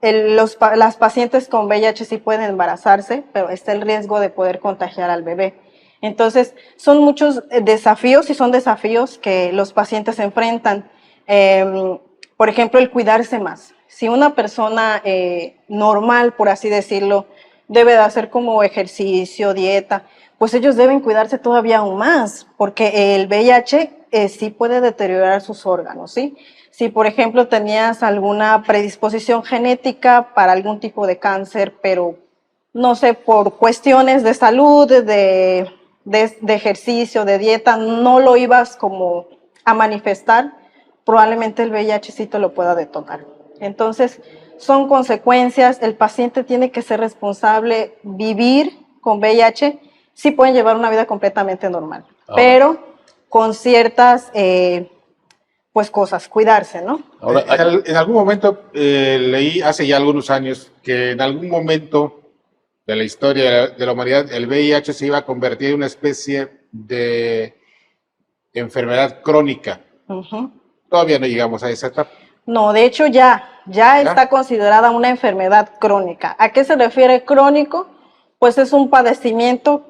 Las pacientes con VIH sí pueden embarazarse, pero está el riesgo de poder contagiar al bebé. Entonces, son muchos desafíos y son desafíos que los pacientes enfrentan. Por ejemplo, el cuidarse más. Si una persona normal, por así decirlo, debe de hacer como ejercicio, dieta, pues ellos deben cuidarse todavía aún más, porque el VIH sí puede deteriorar sus órganos, ¿sí? Si, por ejemplo, tenías alguna predisposición genética para algún tipo de cáncer, pero no sé, por cuestiones de salud, de ejercicio, de dieta, no lo ibas como a manifestar, probablemente el VIH sí te lo pueda detonar. Entonces, son consecuencias, el paciente tiene que ser responsable, vivir con VIH, sí pueden llevar una vida completamente normal, pero con ciertas pues cosas, cuidarse, ¿no? Ahora, En algún momento leí hace ya algunos años que en algún momento de la historia de la humanidad el VIH se iba a convertir en una especie de enfermedad crónica. Todavía no llegamos a esa etapa. No, de hecho ya está considerada una enfermedad crónica. ¿A qué se refiere crónico? Pues es un padecimiento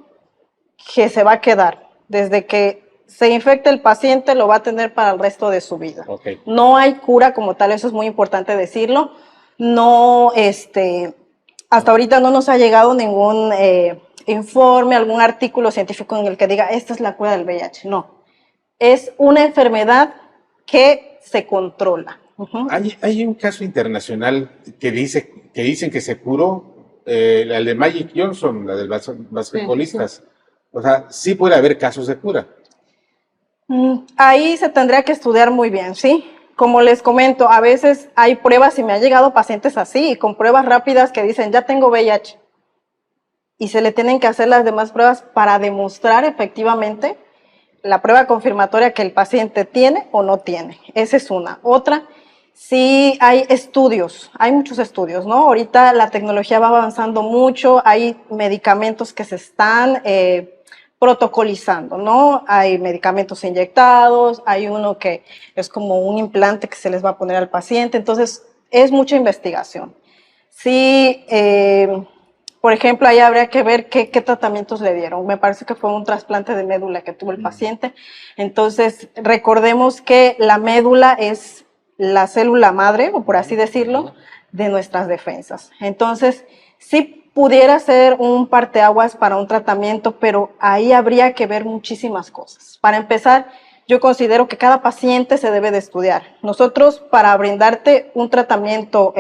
que se va a quedar. Desde que se infecta el paciente lo va a tener para el resto de su vida. Okay. No hay cura como tal, eso es muy importante decirlo. No, hasta ahorita no nos ha llegado ningún informe, algún artículo científico en el que diga esta es la cura del VIH. No, es una enfermedad que se controla. Hay un caso internacional que dicen que se curó, el de Magic Johnson, la de los basquetbolistas. Sí. O sea, sí puede haber casos de cura. Ahí se tendría que estudiar muy bien, ¿sí? Como les comento, a veces hay pruebas y me han llegado pacientes así, con pruebas rápidas que dicen, ya tengo VIH. Y se le tienen que hacer las demás pruebas para demostrar efectivamente la prueba confirmatoria que el paciente tiene o no tiene. Esa es una. Otra, sí hay estudios, hay muchos estudios, ¿no? Ahorita la tecnología va avanzando mucho, hay medicamentos que se están protocolizando, ¿no? Hay medicamentos inyectados, hay uno que es como un implante que se les va a poner al paciente, entonces es mucha investigación. Sí, por ejemplo, ahí habría que ver qué tratamientos le dieron. Me parece que fue un trasplante de médula que tuvo el paciente. Entonces, recordemos que la médula es la célula madre, o por así decirlo, de nuestras defensas. Entonces, sí pudiera ser un parteaguas para un tratamiento, pero ahí habría que ver muchísimas cosas. Para empezar, yo considero que cada paciente se debe de estudiar. Nosotros, para brindarte un tratamiento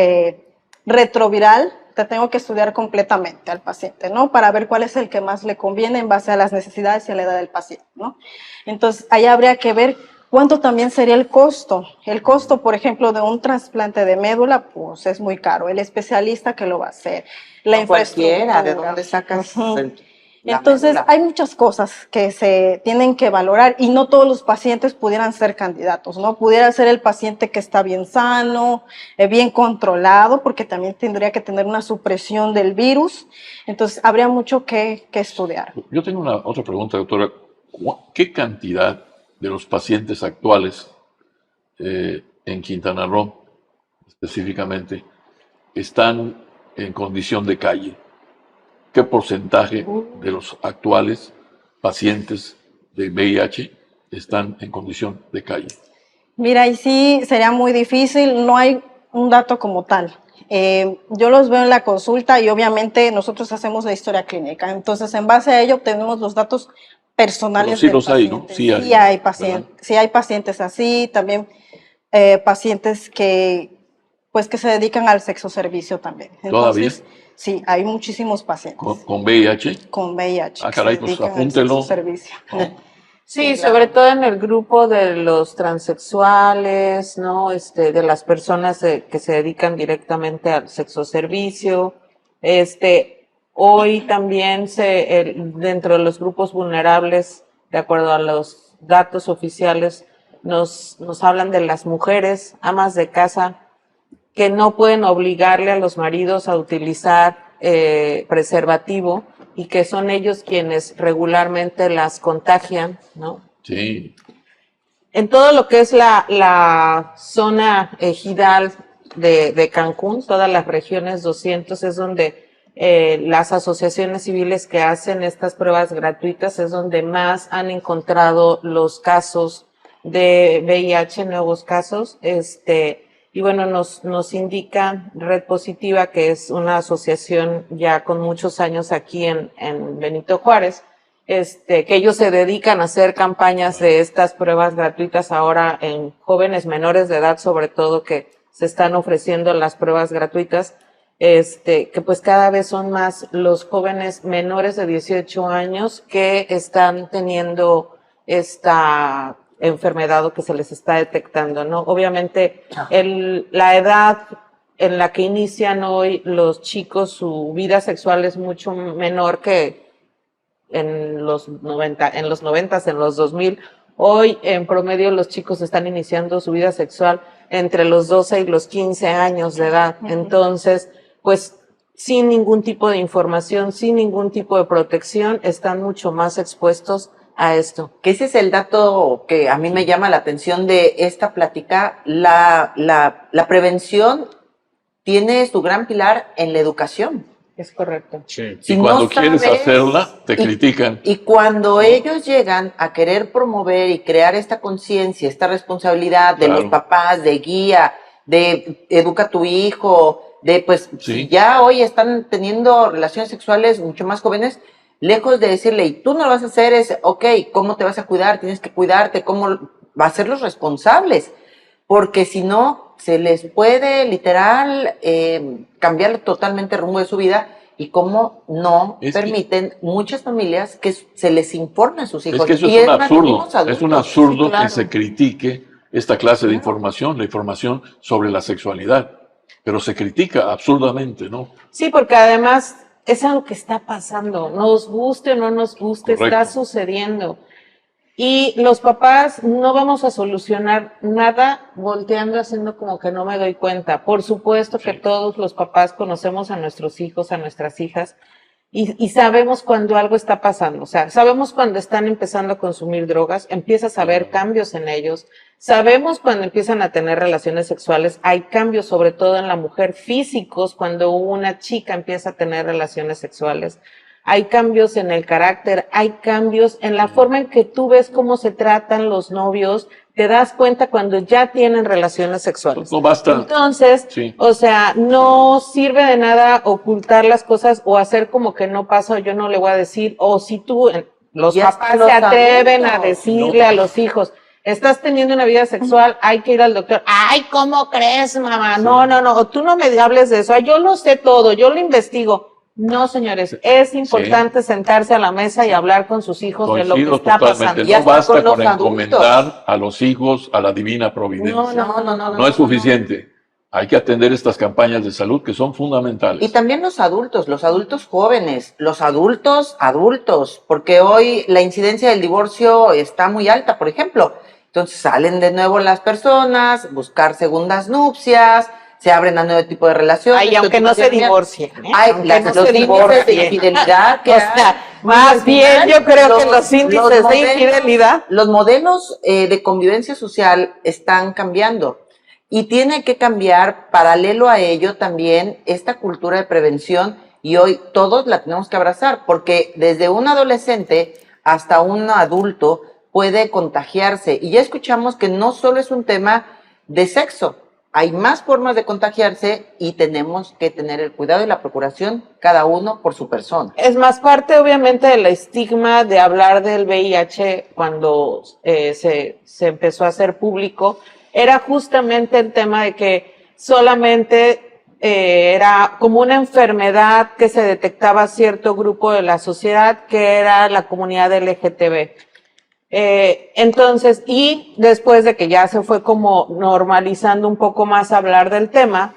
retroviral, te tengo que estudiar completamente al paciente, ¿no? Para ver cuál es el que más le conviene en base a las necesidades y a la edad del paciente, ¿no? Entonces, ahí habría que ver cuánto también sería el costo. El costo, por ejemplo, de un trasplante de médula, pues es muy caro. El especialista que lo va a hacer, la infraestructura. ¿De dónde sacas Entonces, hay muchas cosas que se tienen que valorar y no todos los pacientes pudieran ser candidatos, ¿no? Pudiera ser el paciente que está bien sano, bien controlado, porque también tendría que tener una supresión del virus. Entonces, habría mucho que estudiar. Yo tengo otra pregunta, doctora. ¿Qué cantidad de los pacientes actuales en Quintana Roo, específicamente, están en condición de calle? ¿Qué porcentaje de los actuales pacientes de VIH están en condición de calle? Mira, y sí sería muy difícil, no hay un dato como tal. Yo los veo en la consulta y obviamente nosotros hacemos la historia clínica. Entonces, en base a ello obtenemos los datos personales. Pero sí los hay, ¿no? Sí hay pacientes así, también pacientes que se dedican al sexo servicio también. Entonces, ¿todavía? Sí, hay muchísimos pacientes. ¿Con VIH? Con VIH. Ah, caray, pues apúntelo. Sí, sobre todo en el grupo de los transexuales, ¿no? De las personas que se dedican directamente al sexo servicio. Hoy también dentro de los grupos vulnerables, de acuerdo a los datos oficiales, nos hablan de las mujeres, amas de casa, que no pueden obligarle a los maridos a utilizar preservativo y que son ellos quienes regularmente las contagian, ¿no? Sí. En todo lo que es la zona ejidal de Cancún, todas las regiones 200 es donde las asociaciones civiles que hacen estas pruebas gratuitas es donde más han encontrado los casos de VIH, nuevos casos, y bueno, nos indica Red Positiva, que es una asociación ya con muchos años aquí en Benito Juárez, que ellos se dedican a hacer campañas de estas pruebas gratuitas ahora en jóvenes menores de edad, sobre todo, que se están ofreciendo las pruebas gratuitas, que pues cada vez son más los jóvenes menores de 18 años que están teniendo esta enfermedad o que se les está detectando, ¿no? Obviamente, la edad en la que inician hoy los chicos, su vida sexual es mucho menor que en los 90, en los 2000. Hoy, en promedio, los chicos están iniciando su vida sexual entre los 12 y los 15 años de edad. Entonces, pues, sin ningún tipo de información, sin ningún tipo de protección, están mucho más expuestos a esto. Que ese es el dato que a mí me llama la atención de esta plática. La prevención tiene su gran pilar en la educación. Es correcto. Sí. Si Y cuando no quieres sabes, hacerla, te critican. Y cuando ellos llegan a querer promover y crear esta conciencia, esta responsabilidad de los papás, de guía, de educa a tu hijo, de pues si ya hoy están teniendo relaciones sexuales mucho más jóvenes, lejos de decirle, y tú no lo vas a hacer, es, ok, ¿cómo te vas a cuidar? Tienes que cuidarte, ¿cómo va a ser los responsables? Porque si no, se les puede literal cambiar totalmente el rumbo de su vida y cómo no permiten muchas familias que se les informe a sus hijos. Es que eso y es un absurdo, es un absurdo Sí, claro. que se critique esta clase de información, la información sobre la sexualidad, pero se critica absurdamente, ¿no? Sí, porque además es algo que está pasando, nos guste o no nos guste, Correcto. está sucediendo. Y los papás no vamos a solucionar nada volteando, haciendo como que no me doy cuenta. Por supuesto que todos los papás conocemos a nuestros hijos, a nuestras hijas, y sabemos cuando algo está pasando. O sea, sabemos cuando están empezando a consumir drogas, empiezas a ver cambios en ellos. Sabemos cuando empiezan a tener relaciones sexuales, hay cambios sobre todo en la mujer físicos cuando una chica empieza a tener relaciones sexuales. Hay cambios en el carácter, hay cambios en la forma en que tú ves cómo se tratan los novios, te das cuenta cuando ya tienen relaciones sexuales. No basta. Entonces, o sea, no sirve de nada ocultar las cosas o hacer como que no pasa o yo no le voy a decir, o si tú, los Ya papás los se atreven adultos, a decirle a los hijos, estás teniendo una vida sexual, hay que ir al doctor. Ay, ¿cómo crees, mamá? No, o tú no me hables de eso. Ay, yo lo sé todo, yo lo investigo. No, señores, es importante sentarse a la mesa y hablar con sus hijos de lo que está pasando. No basta con encomendar a los hijos a la divina providencia. No es suficiente. Hay que atender estas campañas de salud que son fundamentales. Y también los adultos jóvenes, los adultos, porque hoy la incidencia del divorcio está muy alta, por ejemplo. Entonces salen de nuevo las personas, buscar segundas nupcias, se abren a nuevo tipo de relaciones. Ay, aunque no se divorcien. Hay los índices de infidelidad que más bien yo creo que los índices de infidelidad. Los modelos de convivencia social están cambiando y tiene que cambiar paralelo a ello también esta cultura de prevención y hoy todos la tenemos que abrazar porque desde un adolescente hasta un adulto puede contagiarse y ya escuchamos que no solo es un tema de sexo. Hay más formas de contagiarse y tenemos que tener el cuidado y la procuración cada uno por su persona. Es más parte, obviamente, del estigma de hablar del VIH cuando se empezó a hacer público. Era justamente el tema de que solamente era como una enfermedad que se detectaba a cierto grupo de la sociedad, que era la comunidad LGTB. Entonces, y después de que ya se fue como normalizando un poco más hablar del tema,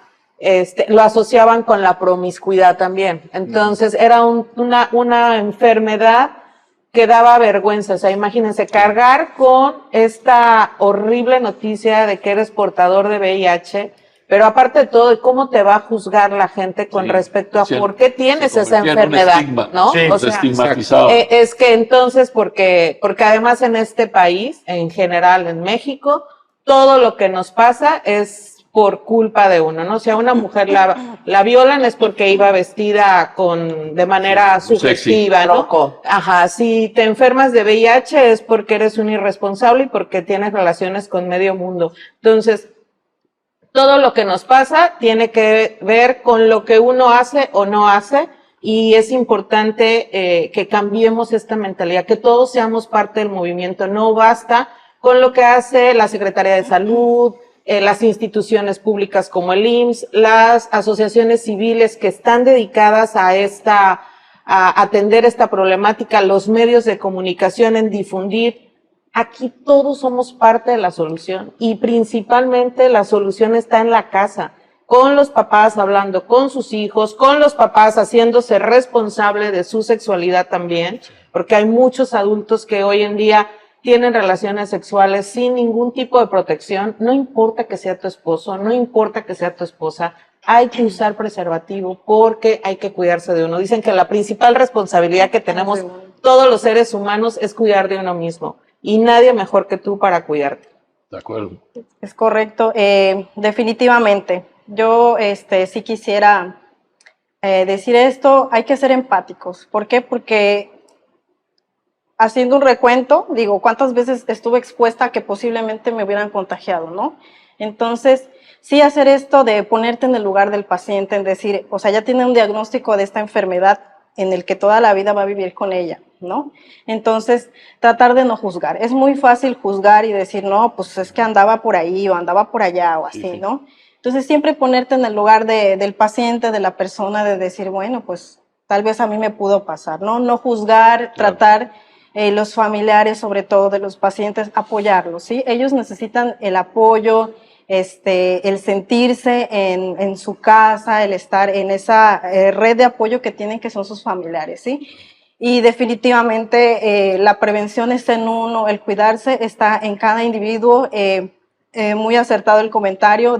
lo asociaban con la promiscuidad también. Entonces, era una enfermedad que daba vergüenza. O sea, imagínense, cargar con esta horrible noticia de que eres portador de VIH, pero aparte de todo, ¿cómo te va a juzgar la gente con respecto a por qué tienes esa enfermedad? ¿No? Sí, o sea, estigmatizado. Es que entonces, porque además en este país, en general en México, todo lo que nos pasa es por culpa de uno, ¿no? Si a una mujer la violan es porque iba vestida de manera sugestiva, ¿no? Loco. Ajá, si te enfermas de VIH es porque eres un irresponsable y porque tienes relaciones con medio mundo. Entonces, todo lo que nos pasa tiene que ver con lo que uno hace o no hace, y es importante que cambiemos esta mentalidad, que todos seamos parte del movimiento. No basta con lo que hace la Secretaría de Salud, las instituciones públicas como el IMSS, las asociaciones civiles que están dedicadas a atender esta problemática, los medios de comunicación, en difundir. Aquí todos somos parte de la solución, y principalmente la solución está en la casa, con los papás hablando con sus hijos, con los papás haciéndose responsable de su sexualidad también, porque hay muchos adultos que hoy en día tienen relaciones sexuales sin ningún tipo de protección. No importa que sea tu esposo, no importa que sea tu esposa, hay que usar preservativo porque hay que cuidarse de uno. Dicen que la principal responsabilidad que tenemos todos los seres humanos es cuidar de uno mismo, y nadie mejor que tú para cuidarte. De acuerdo. Es correcto, definitivamente. Yo sí quisiera decir esto, hay que ser empáticos. ¿Por qué? Porque haciendo un recuento, digo, ¿cuántas veces estuve expuesta a que posiblemente me hubieran contagiado, no? Entonces, sí hacer esto de ponerte en el lugar del paciente, en decir, o sea, ya tiene un diagnóstico de esta enfermedad en el que toda la vida va a vivir con ella, ¿no? Entonces, tratar de no juzgar. Es muy fácil juzgar y decir, no, pues es que andaba por ahí o andaba por allá o así, Sí. ¿no? Entonces, siempre ponerte en el lugar del paciente, de la persona, de decir, bueno, pues tal vez a mí me pudo pasar, ¿no? No juzgar, tratar los familiares, sobre todo de los pacientes, apoyarlos, ¿sí? Ellos necesitan el apoyo, el sentirse en su casa, el estar en esa red de apoyo que tienen, que son sus familiares, ¿sí? Y definitivamente la prevención está en uno, el cuidarse está en cada individuo. Muy acertado el comentario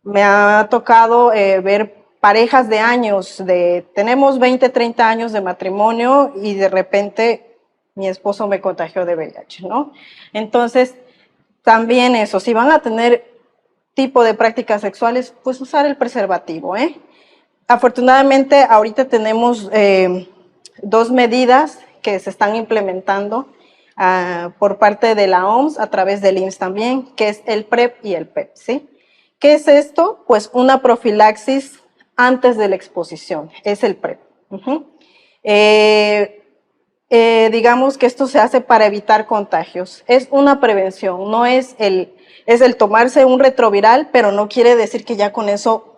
me ha tocado ver parejas de años, tenemos 20, 30 años de matrimonio y de repente mi esposo me contagió de VIH, ¿no? Entonces, también eso, si van a tener tipo de prácticas sexuales, pues usar el preservativo, ¿eh? Afortunadamente, ahorita tenemos 2 medidas que se están implementando por parte de la OMS a través del IMSS también, que es el PrEP y el PEP, ¿sí? ¿Qué es esto? Pues una profilaxis antes de la exposición, es el PrEP. Digamos que esto se hace para evitar contagios. Es una prevención, no es el tomarse un retroviral, pero no quiere decir que ya con eso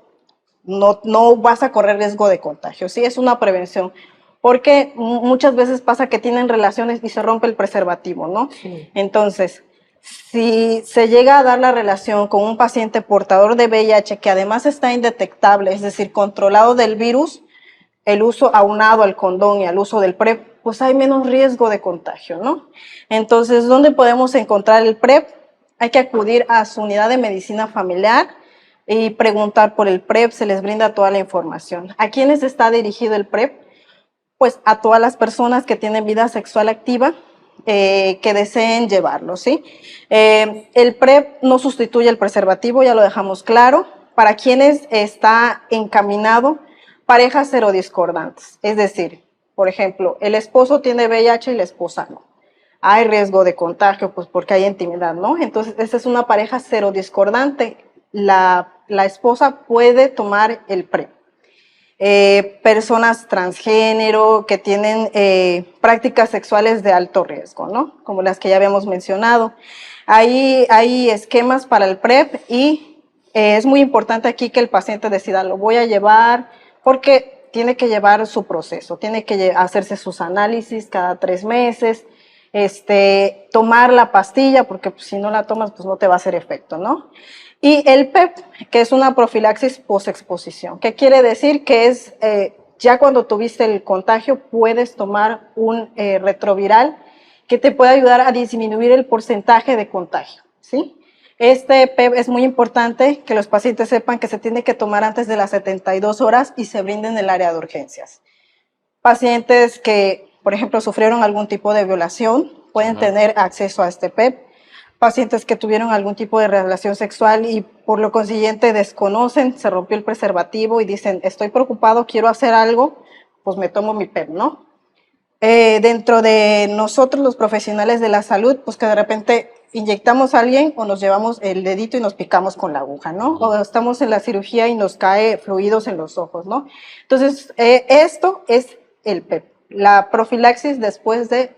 no vas a correr riesgo de contagio. Sí, es una prevención. Porque muchas veces pasa que tienen relaciones y se rompe el preservativo, ¿no? Sí. Entonces, si se llega a dar la relación con un paciente portador de VIH que además está indetectable, es decir, controlado del virus, el uso aunado al condón y al uso del PrEP, pues hay menos riesgo de contagio, ¿no? Entonces, ¿dónde podemos encontrar el PrEP? Hay que acudir a su unidad de medicina familiar y preguntar por el PrEP, se les brinda toda la información. ¿A quiénes está dirigido el PrEP? Pues a todas las personas que tienen vida sexual activa, que deseen llevarlo, ¿sí? El PrEP no sustituye el preservativo, ya lo dejamos claro. Para quienes está encaminado, parejas serodiscordantes, es decir, por ejemplo, el esposo tiene VIH y la esposa no. Hay riesgo de contagio, pues porque hay intimidad, ¿no? Entonces, esta es una pareja serodiscordante. La esposa puede tomar el PrEP. Personas transgénero que tienen prácticas sexuales de alto riesgo, ¿no? Como las que ya habíamos mencionado. Hay esquemas para el PrEP y es muy importante aquí que el paciente decida, lo voy a llevar, porque tiene que llevar su proceso, tiene que hacerse sus análisis cada 3 meses, tomar la pastilla, porque pues, si no la tomas, pues no te va a hacer efecto, ¿no? Y el PEP, que es una profilaxis postexposición. ¿Qué quiere decir? Que es, ya cuando tuviste el contagio, puedes tomar un retroviral que te puede ayudar a disminuir el porcentaje de contagio, ¿sí? Este PEP es muy importante que los pacientes sepan que se tiene que tomar antes de las 72 horas y se brinde en el área de urgencias. Pacientes que, por ejemplo, sufrieron algún tipo de violación pueden tener acceso a este PEP. Pacientes que tuvieron algún tipo de relación sexual y por lo consiguiente desconocen, se rompió el preservativo y dicen, estoy preocupado, quiero hacer algo, pues me tomo mi PEP, ¿no? Dentro de nosotros, los profesionales de la salud, pues que de repente inyectamos a alguien o nos llevamos el dedito y nos picamos con la aguja, ¿no? O estamos en la cirugía y nos cae fluidos en los ojos, ¿no? Entonces, esto es el PEP, la profilaxis después de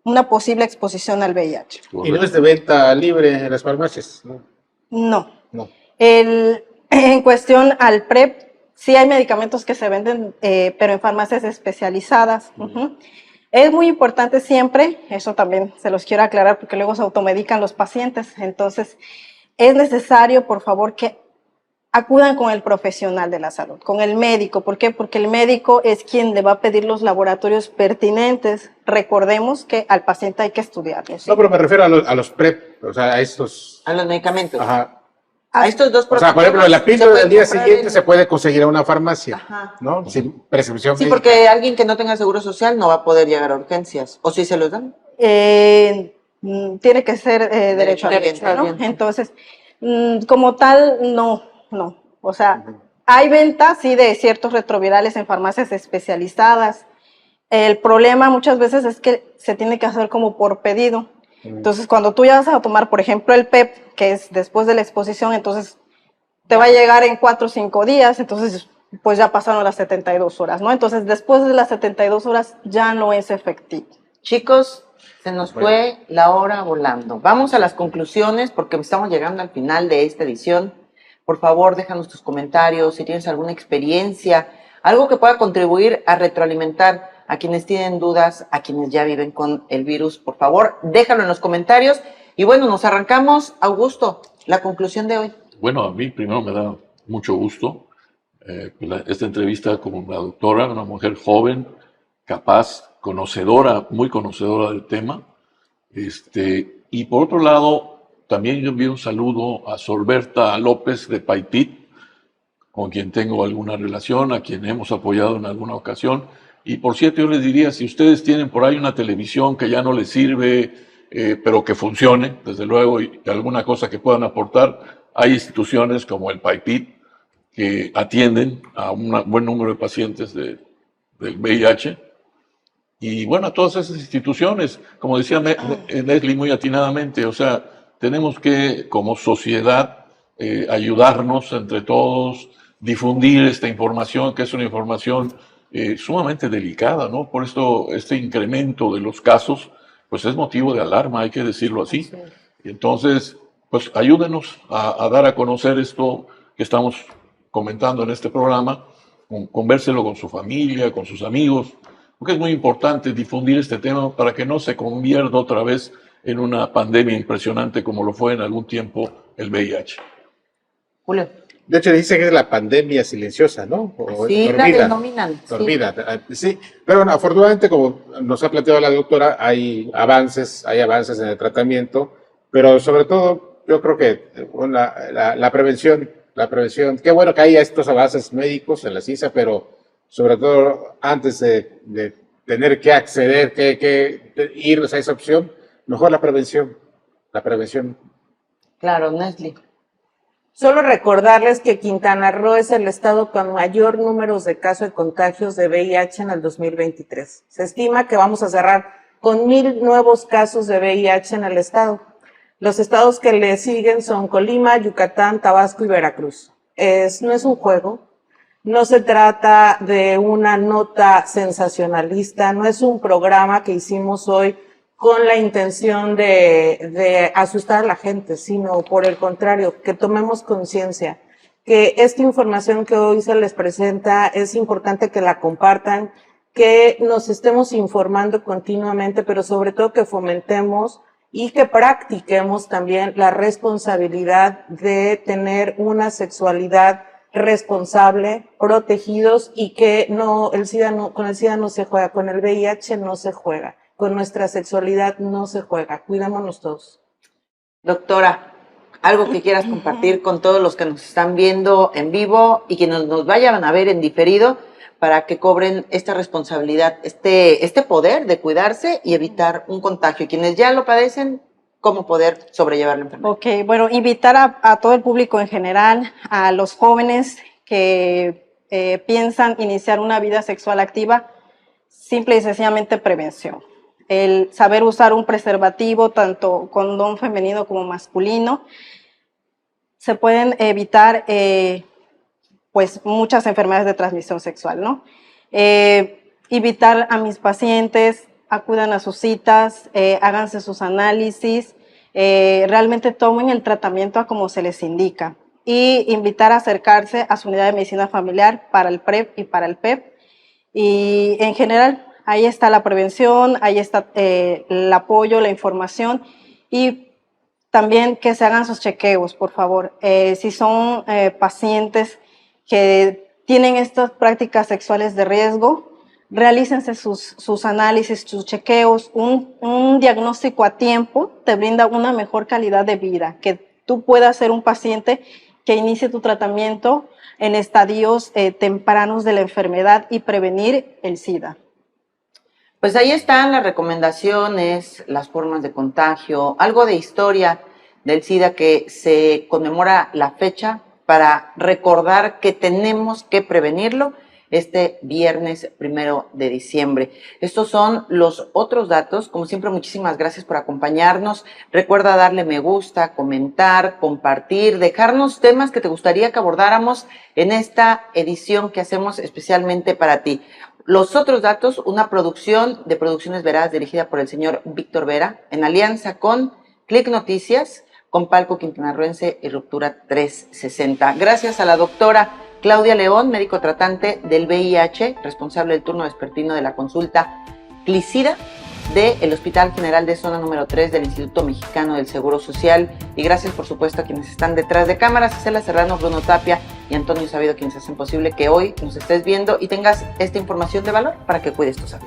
una posible exposición al VIH. Y no es de venta libre en las farmacias, ¿no? No. No. En cuestión al PrEP, sí hay medicamentos que se venden, pero en farmacias especializadas. Ujú. Es muy importante siempre, eso también se los quiero aclarar porque luego se automedican los pacientes, entonces es necesario, por favor, que acudan con el profesional de la salud, con el médico. ¿Por qué? Porque el médico es quien le va a pedir los laboratorios pertinentes. Recordemos que al paciente hay que estudiarlo, ¿sí? No, pero me refiero a los PrEP, o sea, a estos. A los medicamentos. Ajá. A estos dos O sea, por ejemplo, la píldora se del día puede comprar siguiente se puede conseguir en una farmacia, Ajá. ¿no? Sin prescripción Sí, médica. porque alguien que no tenga seguro social no va a poder llegar a urgencias. ¿O sí se los dan? Tiene que ser derecho al Derecho vientre, al ¿no? vientre. Entonces, como tal, no. O sea, hay venta, sí, de ciertos retrovirales en farmacias especializadas. El problema muchas veces es que se tiene que hacer como por pedido. Entonces, cuando tú ya vas a tomar, por ejemplo, el PEP, que es después de la exposición, entonces te va a llegar en 4 o 5 días, entonces pues ya pasaron las 72 horas, ¿no? Entonces, después de las 72 horas ya no es efectivo. Chicos, se nos fue la hora volando. Vamos a las conclusiones porque estamos llegando al final de esta edición. Por favor, déjanos tus comentarios, si tienes alguna experiencia, algo que pueda contribuir a retroalimentar a quienes tienen dudas, a quienes ya viven con el virus. Por favor, déjalo en los comentarios. Y bueno, nos arrancamos. Augusto, la conclusión de hoy. Bueno, a mí primero me da mucho gusto esta entrevista con la doctora, una mujer joven, capaz, conocedora, muy conocedora del tema. Y por otro lado, también yo envío un saludo a Sorberta López de Paipit, con quien tengo alguna relación, a quien hemos apoyado en alguna ocasión. Y por cierto, yo les diría, si ustedes tienen por ahí una televisión que ya no les sirve, pero que funcione, desde luego, y alguna cosa que puedan aportar, hay instituciones como el Paipit que atienden a un buen número de pacientes del VIH. Y bueno, a todas esas instituciones, como decía Leslie muy atinadamente, o sea, tenemos que, como sociedad, ayudarnos entre todos, difundir esta información, que es una información sumamente delicada, ¿no? Por esto, este incremento de los casos, pues es motivo de alarma, hay que decirlo así. Y entonces, pues ayúdenos a dar a conocer esto que estamos comentando en este programa, convérselo con su familia, con sus amigos, porque es muy importante difundir este tema para que no se convierta otra vez en una pandemia impresionante como lo fue en algún tiempo el VIH. Julio. De hecho, dice que es la pandemia silenciosa, ¿no? O Sí, la denominan. Dormida, sí. Pero bueno, afortunadamente, como nos ha planteado la doctora, hay avances en el tratamiento, pero sobre todo, yo creo que la prevención, qué bueno que haya estos avances médicos en la ciencia, pero sobre todo antes de tener que acceder, que ir a esa opción, mejor la prevención. Claro, Nestle. Solo recordarles que Quintana Roo es el estado con mayor número de casos de contagios de VIH en el 2023. Se estima que vamos a cerrar con 1,000 nuevos casos de VIH en el estado. Los estados que le siguen son Colima, Yucatán, Tabasco y Veracruz. No es un juego, no se trata de una nota sensacionalista, no es un programa que hicimos hoy con la intención de asustar a la gente, sino por el contrario, que tomemos conciencia, que esta información que hoy se les presenta es importante que la compartan, que nos estemos informando continuamente, pero sobre todo que fomentemos y que practiquemos también la responsabilidad de tener una sexualidad responsable, protegidos y que con el SIDA no se juega, con el VIH no se juega. Con nuestra sexualidad no se juega. Cuidémonos todos. Doctora, algo que quieras compartir con todos los que nos están viendo en vivo y que nos vayan a ver en diferido para que cobren esta responsabilidad, este poder de cuidarse y evitar un contagio. Y quienes ya lo padecen, cómo poder sobrellevar la enfermedad. Ok, bueno, invitar a todo el público en general, a los jóvenes que piensan iniciar una vida sexual activa, simple y sencillamente prevención. el saber usar un preservativo, tanto condón femenino como masculino. Se pueden evitar pues muchas enfermedades de transmisión sexual, ¿no? Invitar a mis pacientes, acudan a sus citas, háganse sus análisis, realmente tomen el tratamiento a como se les indica, y invitar a acercarse a su unidad de medicina familiar para el PrEP y para el PEP. Y en general, ahí está la prevención, ahí está el apoyo, la información, y también que se hagan sus chequeos, por favor. Si son pacientes que tienen estas prácticas sexuales de riesgo, realícense sus análisis, sus chequeos. Un diagnóstico a tiempo te brinda una mejor calidad de vida, que tú puedas ser un paciente que inicie tu tratamiento en estadios tempranos de la enfermedad y prevenir el SIDA. Pues ahí están las recomendaciones, las formas de contagio, algo de historia del SIDA que se conmemora la fecha para recordar que tenemos que prevenirlo este viernes 1 de diciembre. Estos son los otros datos. Como siempre, muchísimas gracias por acompañarnos. Recuerda darle me gusta, comentar, compartir, dejarnos temas que te gustaría que abordáramos en esta edición que hacemos especialmente para ti. Los otros datos, una producción de Producciones Veraz dirigida por el señor Víctor Vera, en alianza con Click Noticias, con Palco Quintanarroense y Ruptura 360. Gracias a la doctora Claudia León, médico tratante del VIH, responsable del turno vespertino de la consulta Clicida del Hospital General de Zona número 3 del Instituto Mexicano del Seguro Social. Y gracias, por supuesto, a quienes están detrás de cámaras, Cela Serrano, Bruno Tapia y Antonio Sabido, quienes hacen posible que hoy nos estés viendo y tengas esta información de valor para que cuides tu salud.